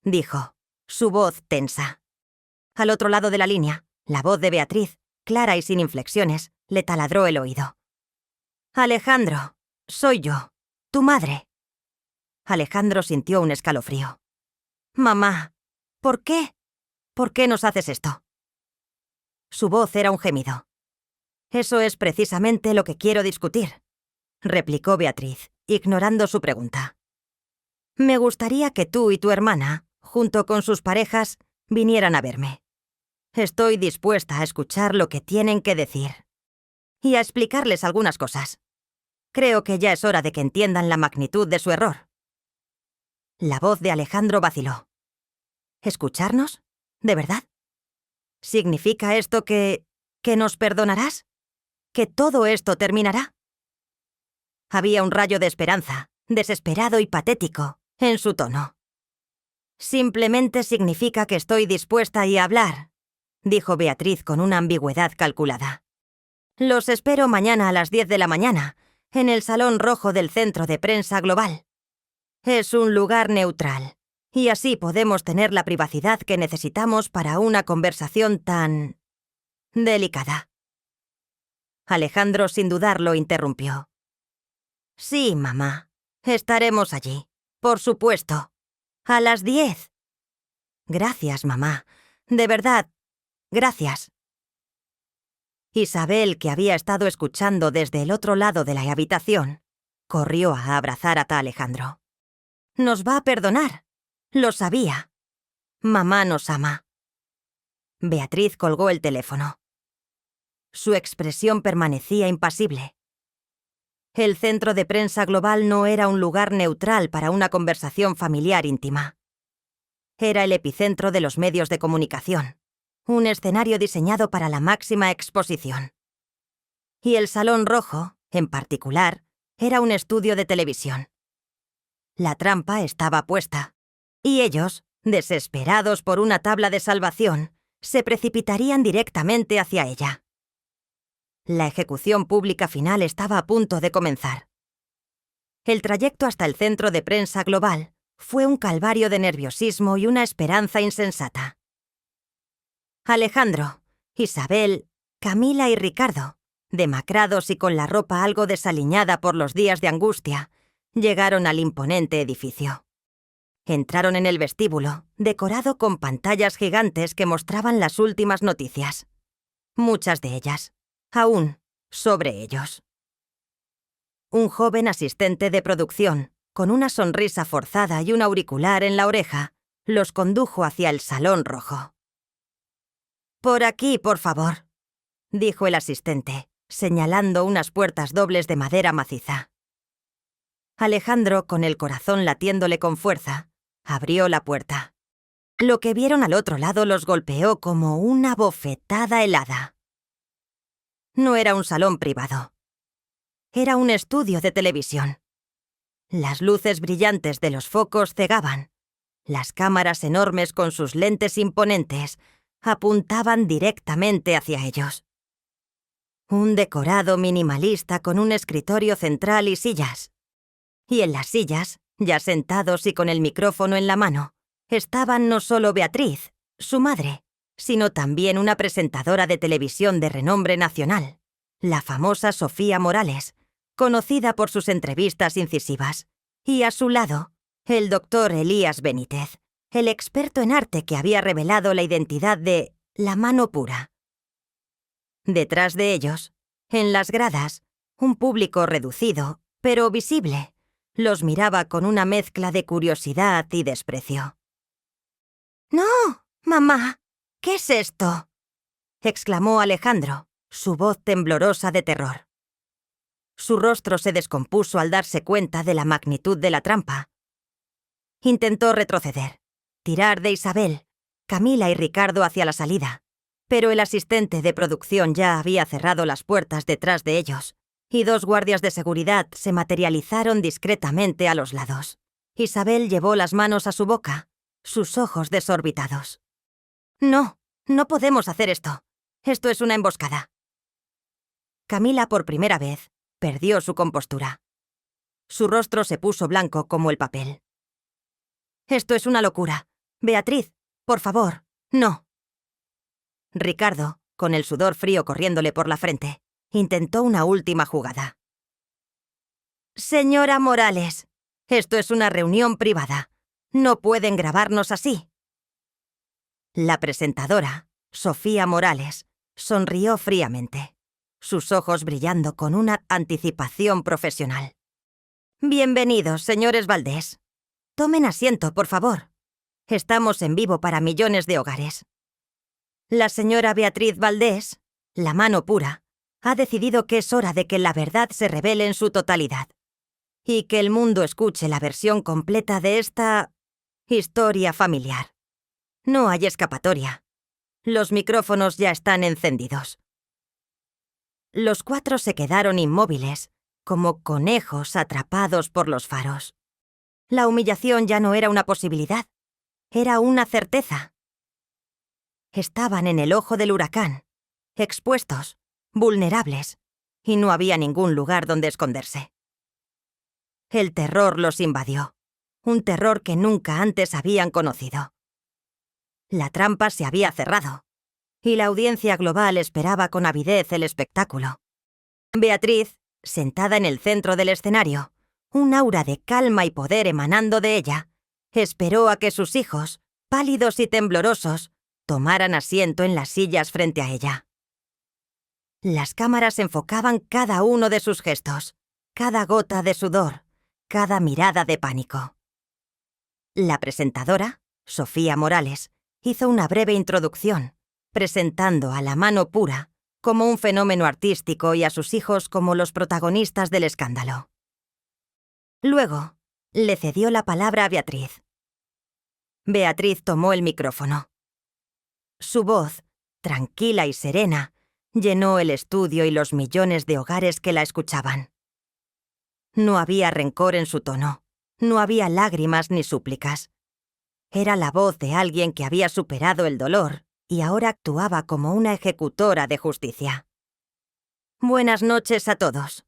dijo, su voz tensa. Al otro lado de la línea, la voz de Beatriz, clara y sin inflexiones, le taladró el oído. «Alejandro, soy yo, tu madre». Alejandro sintió un escalofrío. «Mamá, ¿por qué? ¿Por qué nos haces esto?». Su voz era un gemido. «Eso es precisamente lo que quiero discutir», replicó Beatriz, ignorando su pregunta. «Me gustaría que tú y tu hermana, junto con sus parejas, vinieran a verme. Estoy dispuesta a escuchar lo que tienen que decir y a explicarles algunas cosas. Creo que ya es hora de que entiendan la magnitud de su error». La voz de Alejandro vaciló. «¿Escucharnos? ¿De verdad? ¿Significa esto que nos perdonarás? ¿Que todo esto terminará?». Había un rayo de esperanza, desesperado y patético, en su tono. «Simplemente significa que estoy dispuesta a hablar», dijo Beatriz con una ambigüedad calculada. «Los espero mañana a las 10 de la mañana, en el Salón Rojo del Centro de Prensa Global. Es un lugar neutral, y así podemos tener la privacidad que necesitamos para una conversación tan delicada». Alejandro, sin dudarlo, interrumpió. «Sí, mamá, estaremos allí, por supuesto. A las 10. Gracias, mamá. De verdad, gracias». Isabel, que había estado escuchando desde el otro lado de la habitación, corrió a abrazar a Alejandro. «Nos va a perdonar. Lo sabía. Mamá nos ama». Beatriz colgó el teléfono. Su expresión permanecía impasible. El Centro de Prensa Global no era un lugar neutral para una conversación familiar íntima. Era el epicentro de los medios de comunicación, un escenario diseñado para la máxima exposición. Y el Salón Rojo, en particular, era un estudio de televisión. La trampa estaba puesta, y ellos, desesperados por una tabla de salvación, se precipitarían directamente hacia ella. La ejecución pública final estaba a punto de comenzar. El trayecto hasta el Centro de Prensa Global fue un calvario de nerviosismo y una esperanza insensata. Alejandro, Isabel, Camila y Ricardo, demacrados y con la ropa algo desaliñada por los días de angustia, llegaron al imponente edificio. Entraron en el vestíbulo, decorado con pantallas gigantes que mostraban las últimas noticias. Muchas de ellas, aún, sobre ellos. Un joven asistente de producción, con una sonrisa forzada y un auricular en la oreja, los condujo hacia el Salón Rojo. «Por aquí, por favor», dijo el asistente, señalando unas puertas dobles de madera maciza. Alejandro, con el corazón latiéndole con fuerza, abrió la puerta. Lo que vieron al otro lado los golpeó como una bofetada helada. No era un salón privado. Era un estudio de televisión. Las luces brillantes de los focos cegaban. Las cámaras enormes con sus lentes imponentes apuntaban directamente hacia ellos. Un decorado minimalista con un escritorio central y sillas. Y en las sillas, ya sentados y con el micrófono en la mano, estaban no solo Beatriz, su madre, sino también una presentadora de televisión de renombre nacional, la famosa Sofía Morales, conocida por sus entrevistas incisivas, y a su lado, el doctor Elías Benítez, el experto en arte que había revelado la identidad de la mano pura. Detrás de ellos, en las gradas, un público reducido, pero visible, los miraba con una mezcla de curiosidad y desprecio. «¡No, mamá! ¿Qué es esto?», exclamó Alejandro, su voz temblorosa de terror. Su rostro se descompuso al darse cuenta de la magnitud de la trampa. Intentó retroceder, tirar de Isabel, Camila y Ricardo hacia la salida, pero el asistente de producción ya había cerrado las puertas detrás de ellos, y 2 guardias de seguridad se materializaron discretamente a los lados. Isabel llevó las manos a su boca, sus ojos desorbitados. «No, no podemos hacer esto. Esto es una emboscada». Camila, por primera vez, perdió su compostura. Su rostro se puso blanco como el papel. «Esto es una locura. Beatriz, por favor, no». Ricardo, con el sudor frío corriéndole por la frente, intentó una última jugada. «Señora Morales, esto es una reunión privada. No pueden grabarnos así». La presentadora, Sofía Morales, sonrió fríamente, sus ojos brillando con una anticipación profesional. «Bienvenidos, señores Valdés. Tomen asiento, por favor. Estamos en vivo para millones de hogares. La señora Beatriz Valdés, la mano pura, ha decidido que es hora de que la verdad se revele en su totalidad y que el mundo escuche la versión completa de esta historia familiar. No hay escapatoria. Los micrófonos ya están encendidos». Los 4 se quedaron inmóviles, como conejos atrapados por los faros. La humillación ya no era una posibilidad, era una certeza. Estaban en el ojo del huracán, expuestos, vulnerables, y no había ningún lugar donde esconderse. El terror los invadió, un terror que nunca antes habían conocido. La trampa se había cerrado, y la audiencia global esperaba con avidez el espectáculo. Beatriz, sentada en el centro del escenario, un aura de calma y poder emanando de ella, esperó a que sus hijos, pálidos y temblorosos, tomaran asiento en las sillas frente a ella. Las cámaras enfocaban cada uno de sus gestos, cada gota de sudor, cada mirada de pánico. La presentadora, Sofía Morales, hizo una breve introducción, presentando a la mano pura como un fenómeno artístico y a sus hijos como los protagonistas del escándalo. Luego, le cedió la palabra a Beatriz. Beatriz tomó el micrófono. Su voz, tranquila y serena, llenó el estudio y los millones de hogares que la escuchaban. No había rencor en su tono, no había lágrimas ni súplicas. Era la voz de alguien que había superado el dolor y ahora actuaba como una ejecutora de justicia. «Buenas noches a todos.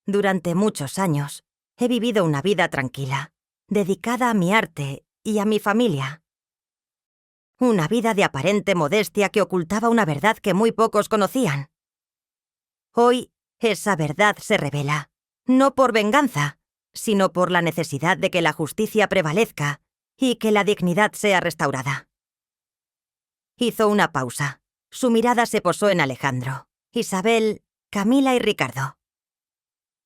Durante muchos años he vivido una vida tranquila, dedicada a mi arte y a mi familia. una vida de aparente modestia que ocultaba una verdad que muy pocos conocían. Hoy, esa verdad se revela, no por venganza, sino por la necesidad de que la justicia prevalezca y que la dignidad sea restaurada. Hizo una pausa. Su mirada se posó en Alejandro, Isabel, Camila y Ricardo.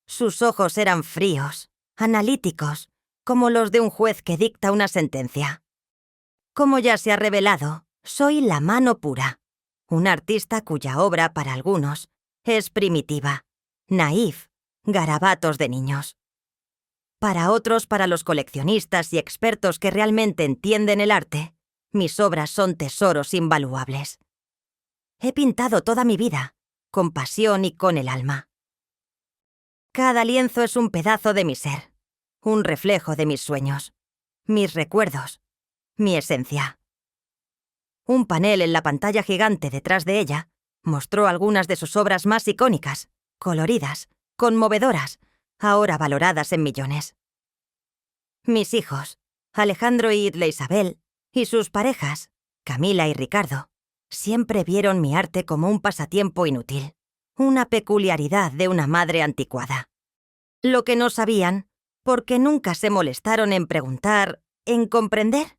Sus ojos eran fríos, analíticos, como los de un juez que dicta una sentencia. Como ya se ha revelado, soy la mano pura, un artista cuya obra, para algunos, es primitiva, naif, garabatos de niños. Para otros, para los coleccionistas y expertos que realmente entienden el arte, mis obras son tesoros invaluables. He pintado toda mi vida, con pasión y con el alma. Cada lienzo es un pedazo de mi ser, un reflejo de mis sueños, mis recuerdos, mi esencia. Un panel en la pantalla gigante detrás de ella mostró algunas de sus obras más icónicas, coloridas, conmovedoras, ahora valoradas en millones. Mis hijos, Alejandro y Isabel, y sus parejas, Camila y Ricardo, siempre vieron mi arte como un pasatiempo inútil, una peculiaridad de una madre anticuada. Lo que no sabían, porque nunca se molestaron en preguntar, en comprender,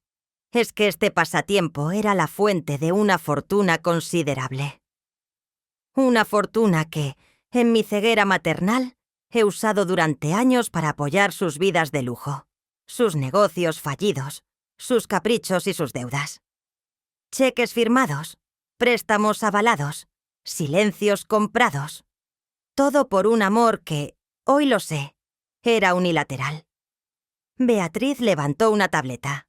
es que este pasatiempo era la fuente de una fortuna considerable. Una fortuna que, en mi ceguera maternal, he usado durante años para apoyar sus vidas de lujo, sus negocios fallidos, sus caprichos y sus deudas. Cheques firmados, préstamos avalados, silencios comprados. Todo por un amor que, hoy lo sé, era unilateral. Beatriz levantó una tableta.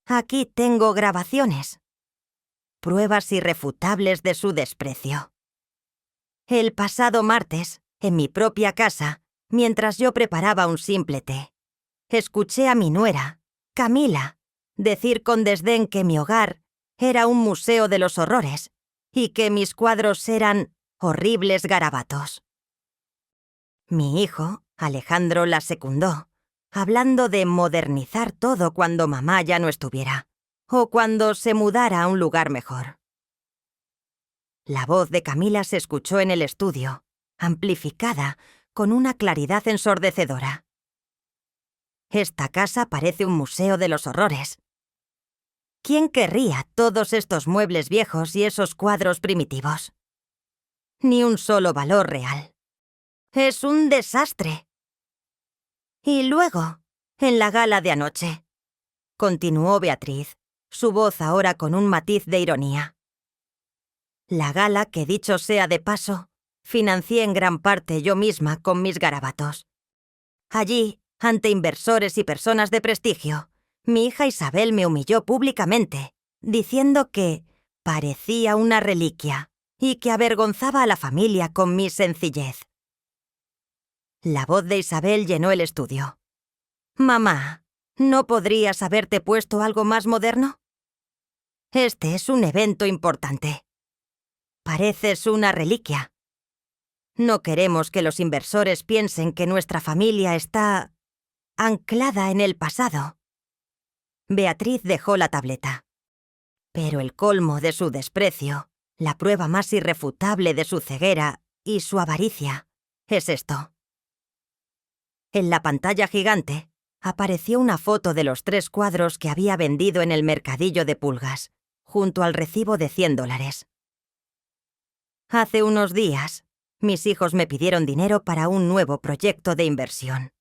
Aquí tengo grabaciones. Pruebas irrefutables de su desprecio. El pasado martes, en mi propia casa, mientras yo preparaba un simple té, escuché a mi nuera, Camila, decir con desdén que mi hogar era un museo de los horrores y que mis cuadros eran horribles garabatos. Mi hijo, Alejandro, la secundó, hablando de modernizar todo cuando mamá ya no estuviera, o cuando se mudara a un lugar mejor. La voz de Camila se escuchó en el estudio, amplificada, con una claridad ensordecedora. Esta casa parece un museo de los horrores. ¿Quién querría todos estos muebles viejos y esos cuadros primitivos? Ni un solo valor real. Es un desastre. Y luego, en la gala de anoche, continuó Beatriz, su voz ahora con un matiz de ironía. La gala, que dicho sea de paso, financié en gran parte yo misma con mis garabatos. Allí, ante inversores y personas de prestigio, mi hija Isabel me humilló públicamente, diciendo que parecía una reliquia y que avergonzaba a la familia con mi sencillez. La voz de Isabel llenó el estudio. «Mamá, ¿no podrías haberte puesto algo más moderno? Este es un evento importante. Pareces una reliquia. No queremos que los inversores piensen que nuestra familia está anclada en el pasado». Beatriz dejó la tableta. Pero el colmo de su desprecio, la prueba más irrefutable de su ceguera y su avaricia, es esto. En la pantalla gigante apareció una foto de los 3 cuadros que había vendido en el mercadillo de pulgas, junto al recibo de $100. Hace unos días, mis hijos me pidieron dinero para un nuevo proyecto de inversión.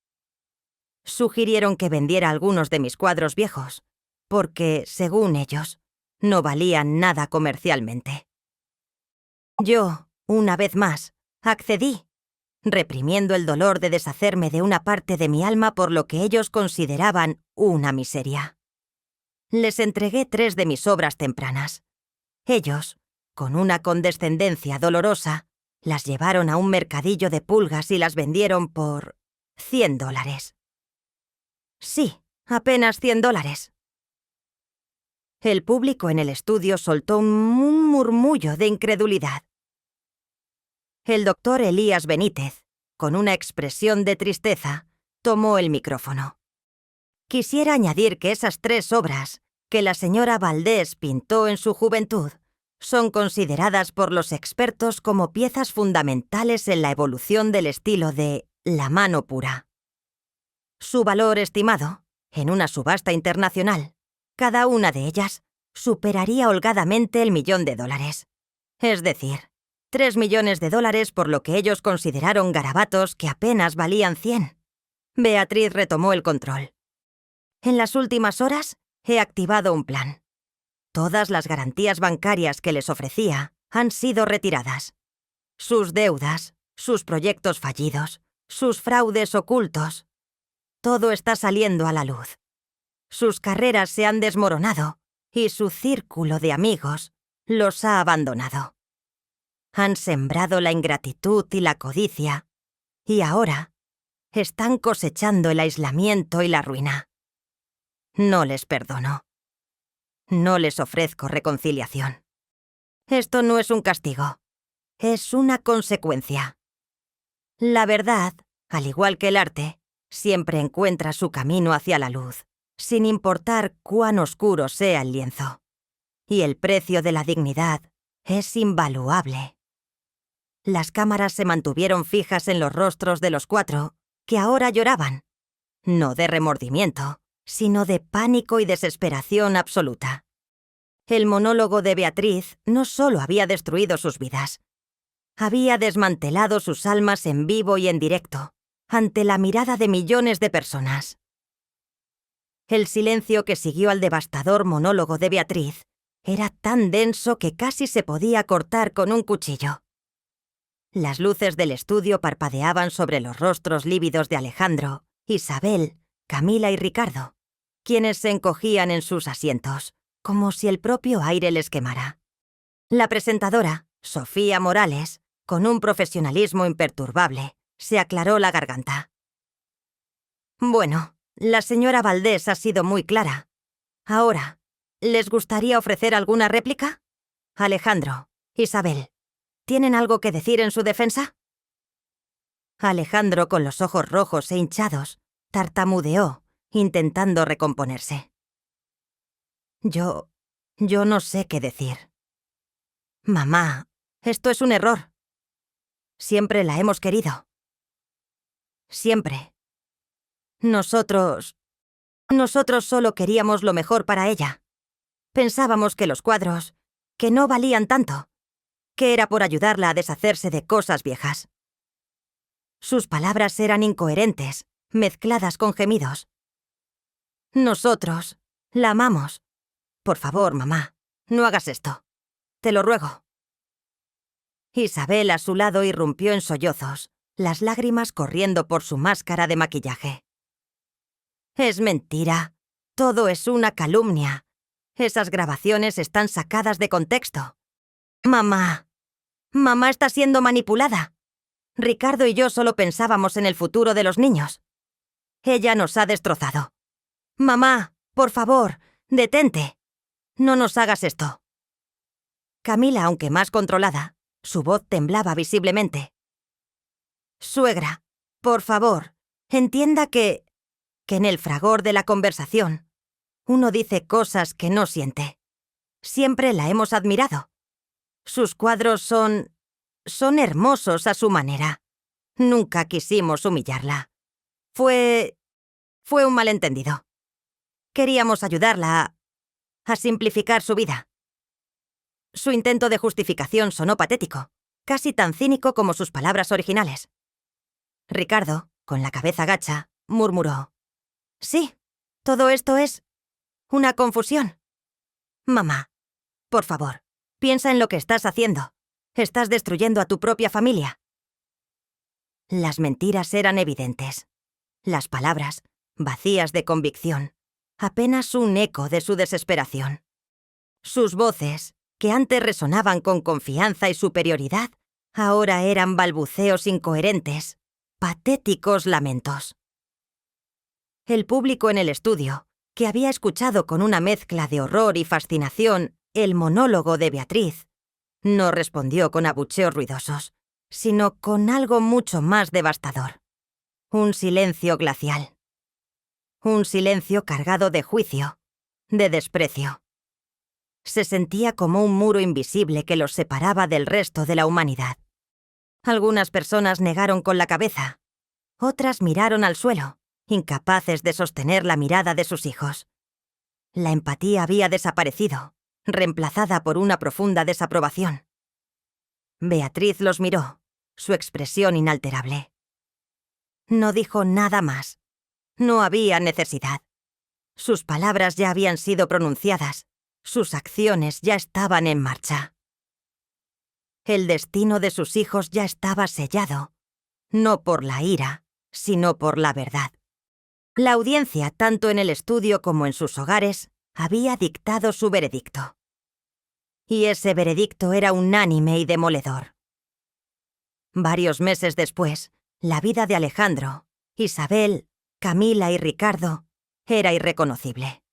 Sugirieron que vendiera algunos de mis cuadros viejos, porque, según ellos, no valían nada comercialmente. Yo, una vez más, accedí, reprimiendo el dolor de deshacerme de una parte de mi alma por lo que ellos consideraban una miseria. Les entregué 3 de mis obras tempranas. Ellos, con una condescendencia dolorosa, las llevaron a un mercadillo de pulgas y las vendieron por $100. Sí, apenas $100. El público en el estudio soltó un murmullo de incredulidad. El doctor Elías Benítez, con una expresión de tristeza, tomó el micrófono. Quisiera añadir que esas 3 obras que la señora Valdés pintó en su juventud son consideradas por los expertos como piezas fundamentales en la evolución del estilo de la mano pura. Su valor estimado, en una subasta internacional, cada una de ellas superaría holgadamente el $1.000.000. Es decir, $3 millones por lo que ellos consideraron garabatos que apenas valían 100. Beatriz retomó el control. En las últimas horas he activado un plan. Todas las garantías bancarias que les ofrecía han sido retiradas. Sus deudas, sus proyectos fallidos, sus fraudes ocultos. Todo está saliendo a la luz. Sus carreras se han desmoronado y su círculo de amigos los ha abandonado. Han sembrado la ingratitud y la codicia, y ahora están cosechando el aislamiento y la ruina. No les perdono. No les ofrezco reconciliación. Esto no es un castigo, es una consecuencia. La verdad, al igual que el arte, siempre encuentra su camino hacia la luz, sin importar cuán oscuro sea el lienzo. Y el precio de la dignidad es invaluable. Las cámaras se mantuvieron fijas en los rostros de los 4, que ahora lloraban, no de remordimiento, sino de pánico y desesperación absoluta. El monólogo de Beatriz no solo había destruido sus vidas, había desmantelado sus almas en vivo y en directo, ante la mirada de millones de personas. El silencio que siguió al devastador monólogo de Beatriz era tan denso que casi se podía cortar con un cuchillo. Las luces del estudio parpadeaban sobre los rostros lívidos de Alejandro, Isabel, Camila y Ricardo, quienes se encogían en sus asientos, como si el propio aire les quemara. La presentadora, Sofía Morales, con un profesionalismo imperturbable, se aclaró la garganta. Bueno, la señora Valdés ha sido muy clara. Ahora, ¿les gustaría ofrecer alguna réplica? Alejandro, Isabel, ¿tienen algo que decir en su defensa? Alejandro, con los ojos rojos e hinchados, tartamudeó, intentando recomponerse. Yo no sé qué decir. Mamá, esto es un error. Siempre la hemos querido. Siempre. Nosotros solo queríamos lo mejor para ella. Pensábamos que los cuadros, que no valían tanto, que era por ayudarla a deshacerse de cosas viejas. Sus palabras eran incoherentes, mezcladas con gemidos. Nosotros la amamos. Por favor, mamá, no hagas esto. Te lo ruego. Isabel a su lado irrumpió en sollozos, las lágrimas corriendo por su máscara de maquillaje. Es mentira. Todo es una calumnia. Esas grabaciones están sacadas de contexto. Mamá. Mamá está siendo manipulada. Ricardo y yo solo pensábamos en el futuro de los niños. Ella nos ha destrozado. Mamá, por favor, detente. No nos hagas esto. Camila, aunque más controlada, su voz temblaba visiblemente. Suegra, por favor, entienda que en el fragor de la conversación, uno dice cosas que no siente. Siempre la hemos admirado. Sus cuadros son hermosos a su manera. Nunca quisimos humillarla. Fue un malentendido. Queríamos ayudarla a simplificar su vida. Su intento de justificación sonó patético, casi tan cínico como sus palabras originales. Ricardo, con la cabeza gacha, murmuró: «Sí, todo esto es una confusión. Mamá, por favor, piensa en lo que estás haciendo. Estás destruyendo a tu propia familia». Las mentiras eran evidentes. Las palabras, vacías de convicción, apenas un eco de su desesperación. Sus voces, que antes resonaban con confianza y superioridad, ahora eran balbuceos incoherentes, patéticos lamentos. El público en el estudio, que había escuchado con una mezcla de horror y fascinación el monólogo de Beatriz, no respondió con abucheos ruidosos, sino con algo mucho más devastador. Un silencio glacial. Un silencio cargado de juicio, de desprecio. Se sentía como un muro invisible que los separaba del resto de la humanidad. Algunas personas negaron con la cabeza. Otras miraron al suelo, incapaces de sostener la mirada de sus hijos. La empatía había desaparecido, reemplazada por una profunda desaprobación. Beatriz los miró, su expresión inalterable. No dijo nada más. No había necesidad. Sus palabras ya habían sido pronunciadas, sus acciones ya estaban en marcha. El destino de sus hijos ya estaba sellado, no por la ira, sino por la verdad. La audiencia, tanto en el estudio como en sus hogares, había dictado su veredicto. Y ese veredicto era unánime y demoledor. Varios meses después, la vida de Alejandro, Isabel, Camila y Ricardo era irreconocible.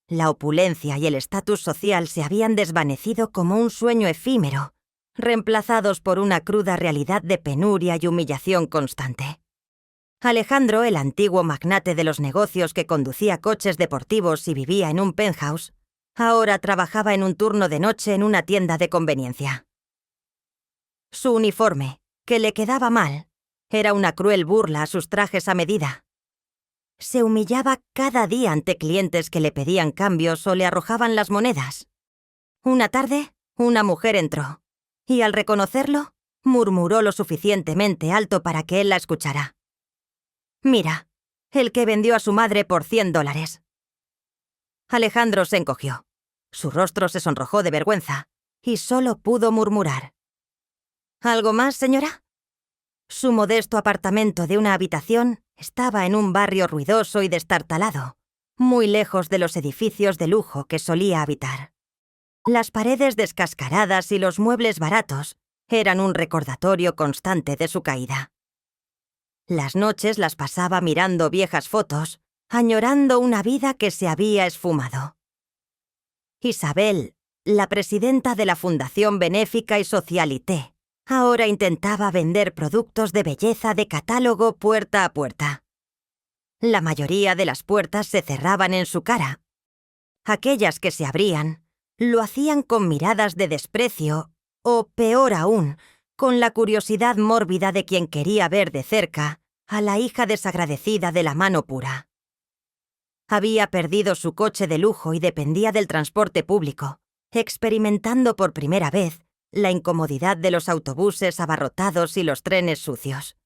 La opulencia y el estatus social se habían desvanecido como un sueño efímero, reemplazados por una cruda realidad de penuria y humillación constante. Alejandro, el antiguo magnate de los negocios que conducía coches deportivos y vivía en un penthouse, ahora trabajaba en un turno de noche en una tienda de conveniencia. Su uniforme, que le quedaba mal, era una cruel burla a sus trajes a medida. Se humillaba cada día ante clientes que le pedían cambios o le arrojaban las monedas. Una tarde, una mujer entró, y al reconocerlo, murmuró lo suficientemente alto para que él la escuchara. «Mira, el que vendió a su madre por $100. Alejandro se encogió. Su rostro se sonrojó de vergüenza, y solo pudo murmurar. «¿Algo más, señora?» Su modesto apartamento de una habitación estaba en un barrio ruidoso y destartalado, muy lejos de los edificios de lujo que solía habitar. Las paredes descascaradas y los muebles baratos eran un recordatorio constante de su caída. Las noches las pasaba mirando viejas fotos, añorando una vida que se había esfumado. Isabel, la presidenta de la Fundación Benéfica y Socialité, ahora intentaba vender productos de belleza de catálogo puerta a puerta. La mayoría de las puertas se cerraban en su cara. Aquellas que se abrían, lo hacían con miradas de desprecio o, peor aún, con la curiosidad mórbida de quien quería ver de cerca a la hija desagradecida de la mano pura. Había perdido su coche de lujo y dependía del transporte público, experimentando por primera vez la incomodidad de los autobuses abarrotados y los trenes sucios.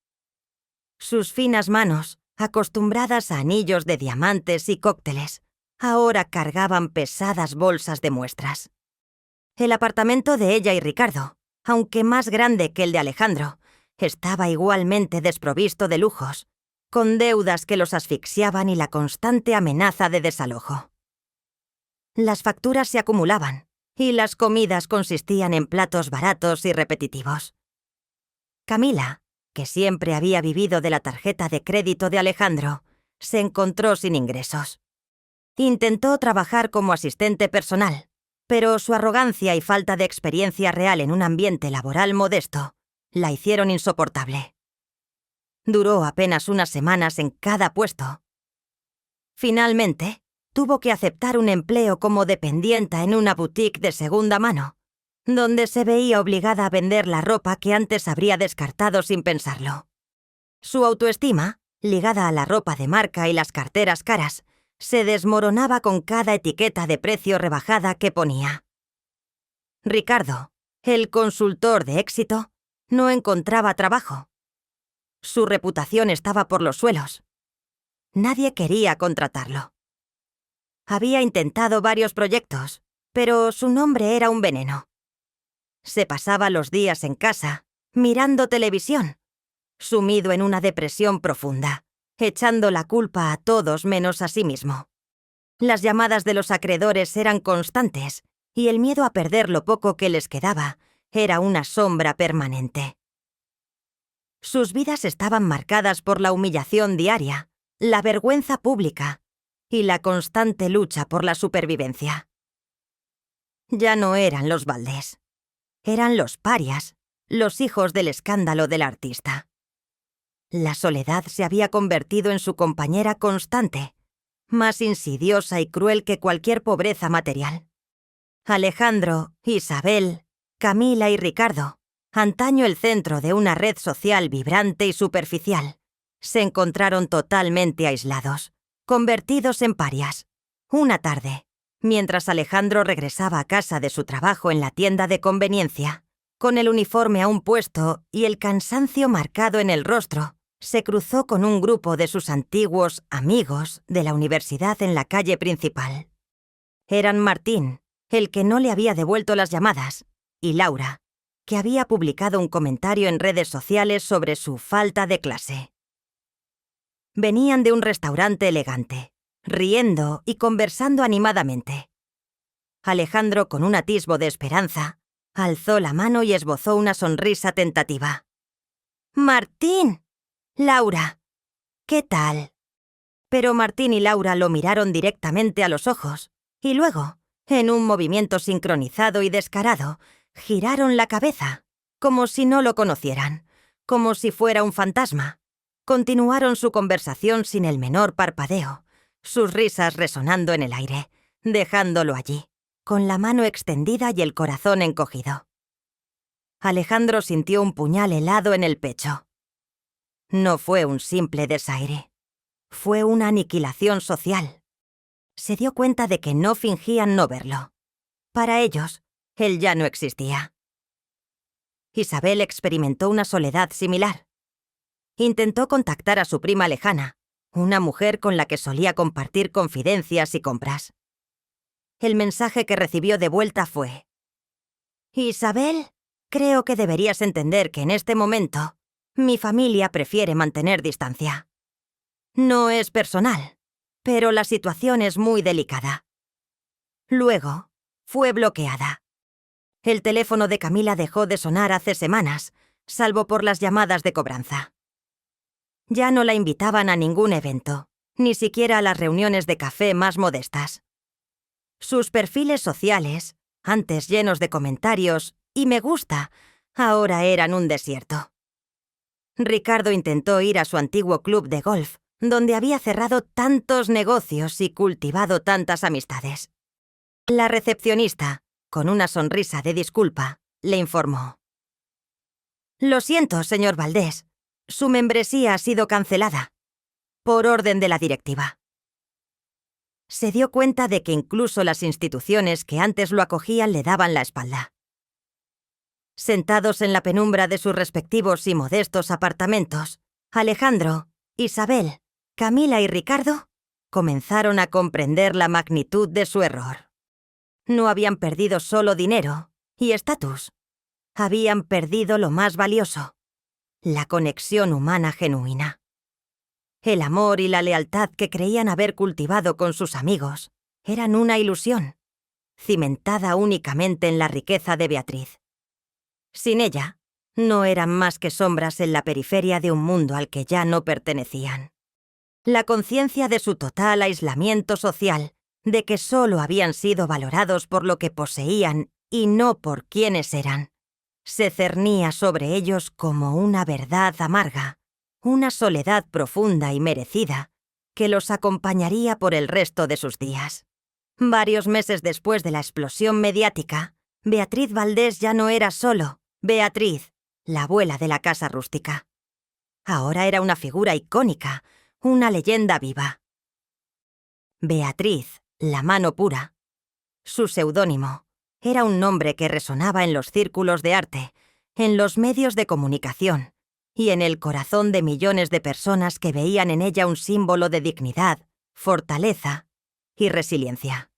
Sus finas manos, acostumbradas a anillos de diamantes y cócteles, ahora cargaban pesadas bolsas de muestras. El apartamento de ella y Ricardo, aunque más grande que el de Alejandro, estaba igualmente desprovisto de lujos, con deudas que los asfixiaban y la constante amenaza de desalojo. Las facturas se acumulaban, y las comidas consistían en platos baratos y repetitivos. Camila, que siempre había vivido de la tarjeta de crédito de Alejandro, se encontró sin ingresos. Intentó trabajar como asistente personal, pero su arrogancia y falta de experiencia real en un ambiente laboral modesto la hicieron insoportable. Duró apenas unas semanas en cada puesto. Finalmente, tuvo que aceptar un empleo como dependienta en una boutique de segunda mano, donde se veía obligada a vender la ropa que antes habría descartado sin pensarlo. Su autoestima, ligada a la ropa de marca y las carteras caras, se desmoronaba con cada etiqueta de precio rebajada que ponía. Ricardo, el consultor de éxito, no encontraba trabajo. Su reputación estaba por los suelos. Nadie quería contratarlo. Había intentado varios proyectos, pero su nombre era un veneno. Se pasaba los días en casa, mirando televisión, sumido en una depresión profunda, echando la culpa a todos menos a sí mismo. Las llamadas de los acreedores eran constantes, y el miedo a perder lo poco que les quedaba era una sombra permanente. Sus vidas estaban marcadas por la humillación diaria, la vergüenza pública y la constante lucha por la supervivencia. Ya no eran los Valdés. Eran los parias, los hijos del escándalo del artista. La soledad se había convertido en su compañera constante, más insidiosa y cruel que cualquier pobreza material. Alejandro, Isabel, Camila y Ricardo, antaño el centro de una red social vibrante y superficial, se encontraron totalmente aislados, convertidos en parias. Una tarde, mientras Alejandro regresaba a casa de su trabajo en la tienda de conveniencia, con el uniforme aún puesto y el cansancio marcado en el rostro, se cruzó con un grupo de sus antiguos amigos de la universidad en la calle principal. Eran Martín, el que no le había devuelto las llamadas, y Laura, que había publicado un comentario en redes sociales sobre su falta de clase. Venían de un restaurante elegante, riendo y conversando animadamente. Alejandro, con un atisbo de esperanza, alzó la mano y esbozó una sonrisa tentativa. «¡Martín! Laura, ¿qué tal?» Pero Martín y Laura lo miraron directamente a los ojos, y luego, en un movimiento sincronizado y descarado, giraron la cabeza, como si no lo conocieran, como si fuera un fantasma. Continuaron su conversación sin el menor parpadeo, sus risas resonando en el aire, dejándolo allí, con la mano extendida y el corazón encogido. Alejandro sintió un puñal helado en el pecho. No fue un simple desaire. Fue una aniquilación social. Se dio cuenta de que no fingían no verlo. Para ellos, él ya no existía. Isabel experimentó una soledad similar. Intentó contactar a su prima lejana, una mujer con la que solía compartir confidencias y compras. El mensaje que recibió de vuelta fue: «Isabel, creo que deberías entender que en este momento mi familia prefiere mantener distancia. No es personal, pero la situación es muy delicada». Luego, fue bloqueada. El teléfono de Camila dejó de sonar hace semanas, salvo por las llamadas de cobranza. Ya no la invitaban a ningún evento, ni siquiera a las reuniones de café más modestas. Sus perfiles sociales, antes llenos de comentarios y me gusta, ahora eran un desierto. Ricardo intentó ir a su antiguo club de golf, donde había cerrado tantos negocios y cultivado tantas amistades. La recepcionista, con una sonrisa de disculpa, le informó: «Lo siento, señor Valdés. Su membresía ha sido cancelada, por orden de la directiva». Se dio cuenta de que incluso las instituciones que antes lo acogían le daban la espalda. Sentados en la penumbra de sus respectivos y modestos apartamentos, Alejandro, Isabel, Camila y Ricardo comenzaron a comprender la magnitud de su error. No habían perdido solo dinero y estatus. Habían perdido lo más valioso: la conexión humana genuina. El amor y la lealtad que creían haber cultivado con sus amigos eran una ilusión, cimentada únicamente en la riqueza de Beatriz. Sin ella, no eran más que sombras en la periferia de un mundo al que ya no pertenecían. La conciencia de su total aislamiento social, de que solo habían sido valorados por lo que poseían y no por quienes eran, se cernía sobre ellos como una verdad amarga, una soledad profunda y merecida que los acompañaría por el resto de sus días. Varios meses después de la explosión mediática, Beatriz Valdés ya no era solo Beatriz, la abuela de la casa rústica. Ahora era una figura icónica, una leyenda viva. Beatriz, la mano pura. Su seudónimo era un nombre que resonaba en los círculos de arte, en los medios de comunicación y en el corazón de millones de personas que veían en ella un símbolo de dignidad, fortaleza y resiliencia.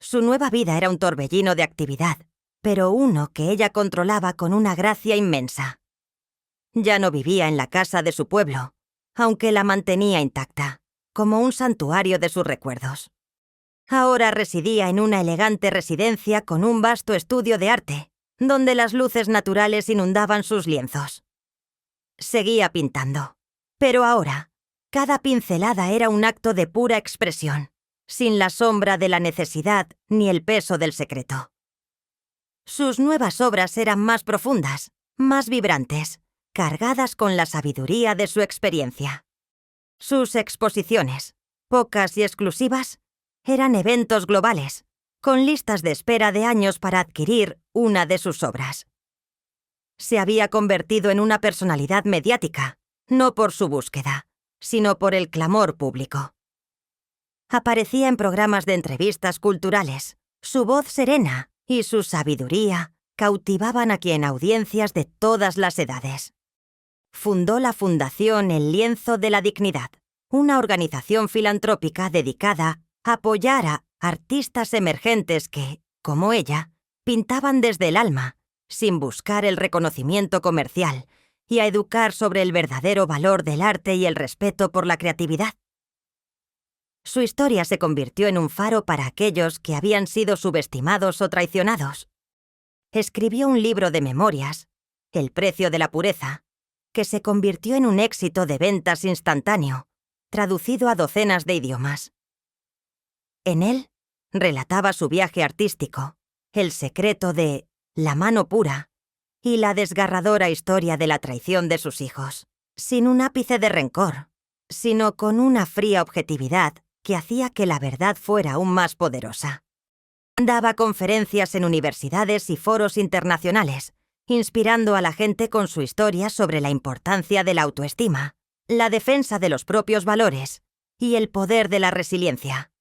Su nueva vida era un torbellino de actividad, pero uno que ella controlaba con una gracia inmensa. Ya no vivía en la casa de su pueblo, aunque la mantenía intacta, como un santuario de sus recuerdos. Ahora residía en una elegante residencia con un vasto estudio de arte, donde las luces naturales inundaban sus lienzos. Seguía pintando, pero ahora, cada pincelada era un acto de pura expresión, sin la sombra de la necesidad ni el peso del secreto. Sus nuevas obras eran más profundas, más vibrantes, cargadas con la sabiduría de su experiencia. Sus exposiciones, pocas y exclusivas, eran eventos globales, con listas de espera de años para adquirir una de sus obras. Se había convertido en una personalidad mediática, no por su búsqueda, sino por el clamor público. Aparecía en programas de entrevistas culturales. Su voz serena y su sabiduría cautivaban aquí en audiencias de todas las edades. Fundó la Fundación El Lienzo de la Dignidad, una organización filantrópica dedicada a apoyar a artistas emergentes que, como ella, pintaban desde el alma, sin buscar el reconocimiento comercial, y a educar sobre el verdadero valor del arte y el respeto por la creatividad. Su historia se convirtió en un faro para aquellos que habían sido subestimados o traicionados. Escribió un libro de memorias, El precio de la pureza, que se convirtió en un éxito de ventas instantáneo, traducido a docenas de idiomas. En él, relataba su viaje artístico, el secreto de la mano pura y la desgarradora historia de la traición de sus hijos, sin un ápice de rencor, sino con una fría objetividad que hacía que la verdad fuera aún más poderosa. Daba conferencias en universidades y foros internacionales, inspirando a la gente con su historia sobre la importancia de la autoestima, la defensa de los propios valores y el poder de la resiliencia.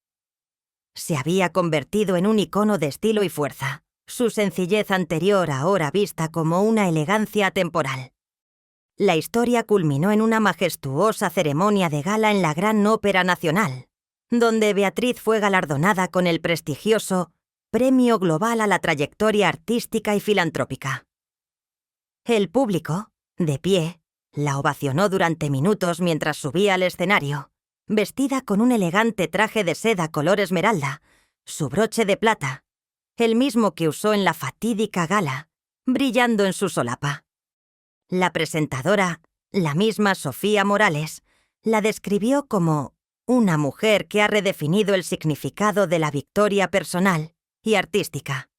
Se había convertido en un icono de estilo y fuerza, su sencillez anterior ahora vista como una elegancia atemporal. La historia culminó en una majestuosa ceremonia de gala en la Gran Ópera Nacional, donde Beatriz fue galardonada con el prestigioso Premio Global a la Trayectoria Artística y Filantrópica. El público, de pie, la ovacionó durante minutos mientras subía al escenario, vestida con un elegante traje de seda color esmeralda, su broche de plata, el mismo que usó en la fatídica gala, brillando en su solapa. La presentadora, la misma Sofía Morales, la describió como una mujer que ha redefinido el significado de la victoria personal y artística.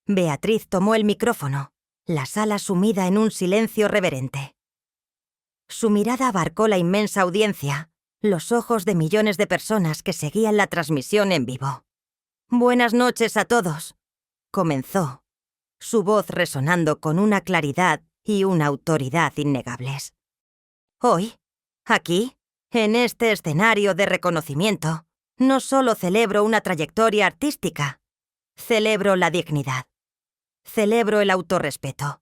Beatriz tomó el micrófono, la sala sumida en un silencio reverente. Su mirada abarcó la inmensa audiencia, los ojos de millones de personas que seguían la transmisión en vivo. «Buenas noches a todos», comenzó, su voz resonando con una claridad y una autoridad innegables. «Hoy, aquí, en este escenario de reconocimiento, no solo celebro una trayectoria artística, celebro la dignidad, celebro el autorrespeto,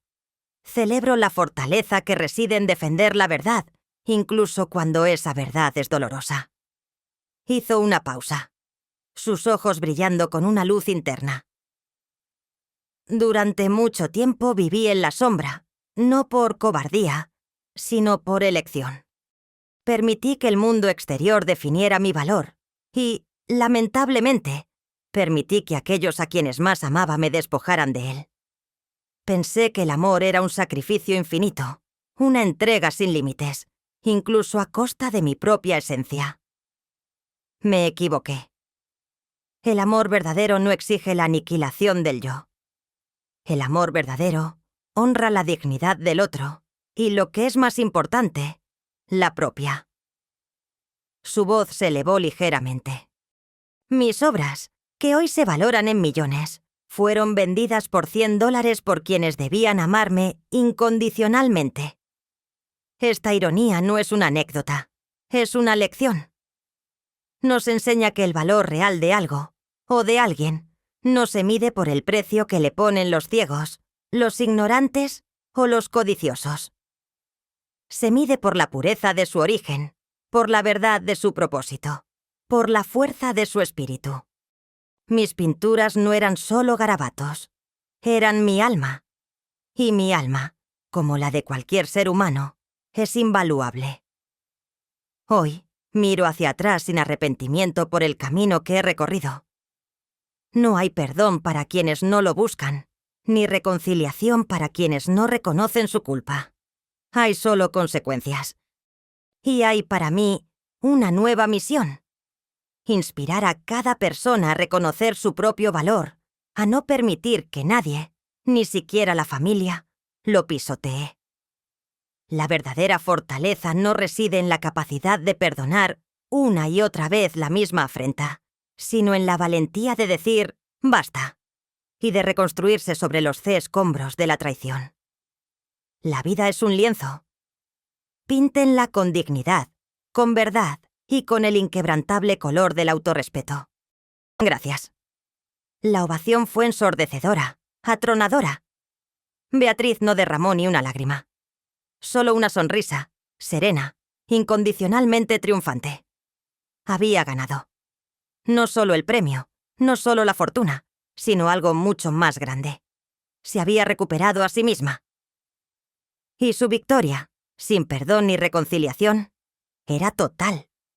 celebro la fortaleza que reside en defender la verdad, incluso cuando esa verdad es dolorosa». Hizo una pausa, sus ojos brillando con una luz interna. «Durante mucho tiempo viví en la sombra, no por cobardía, sino por elección. Permití que el mundo exterior definiera mi valor y, lamentablemente, permití que aquellos a quienes más amaba me despojaran de él. Pensé que el amor era un sacrificio infinito, una entrega sin límites, incluso a costa de mi propia esencia. Me equivoqué. El amor verdadero no exige la aniquilación del yo. El amor verdadero honra la dignidad del otro y, lo que es más importante, la propia». Su voz se elevó ligeramente. «Mis obras, que hoy se valoran en millones, fueron vendidas por $100 por quienes debían amarme incondicionalmente. Esta ironía no es una anécdota, es una lección. Nos enseña que el valor real de algo, o de alguien, no se mide por el precio que le ponen los ciegos, los ignorantes o los codiciosos. Se mide por la pureza de su origen, por la verdad de su propósito, por la fuerza de su espíritu. Mis pinturas no eran solo garabatos, eran mi alma. Y mi alma, como la de cualquier ser humano, es invaluable. Hoy miro hacia atrás sin arrepentimiento por el camino que he recorrido. No hay perdón para quienes no lo buscan, ni reconciliación para quienes no reconocen su culpa. Hay solo consecuencias. Y hay para mí una nueva misión: inspirar a cada persona a reconocer su propio valor, a no permitir que nadie, ni siquiera la familia, lo pisotee. La verdadera fortaleza no reside en la capacidad de perdonar una y otra vez la misma afrenta, sino en la valentía de decir «basta» y de reconstruirse sobre los escombros de la traición. La vida es un lienzo. Píntenla con dignidad, con verdad y con el inquebrantable color del autorrespeto. Gracias. La ovación fue ensordecedora, atronadora. Beatriz no derramó ni una lágrima. Solo una sonrisa, serena, incondicionalmente triunfante. Había ganado. No solo el premio, no solo la fortuna, sino algo mucho más grande. Se había recuperado a sí misma. Y su victoria, sin perdón ni reconciliación, era total.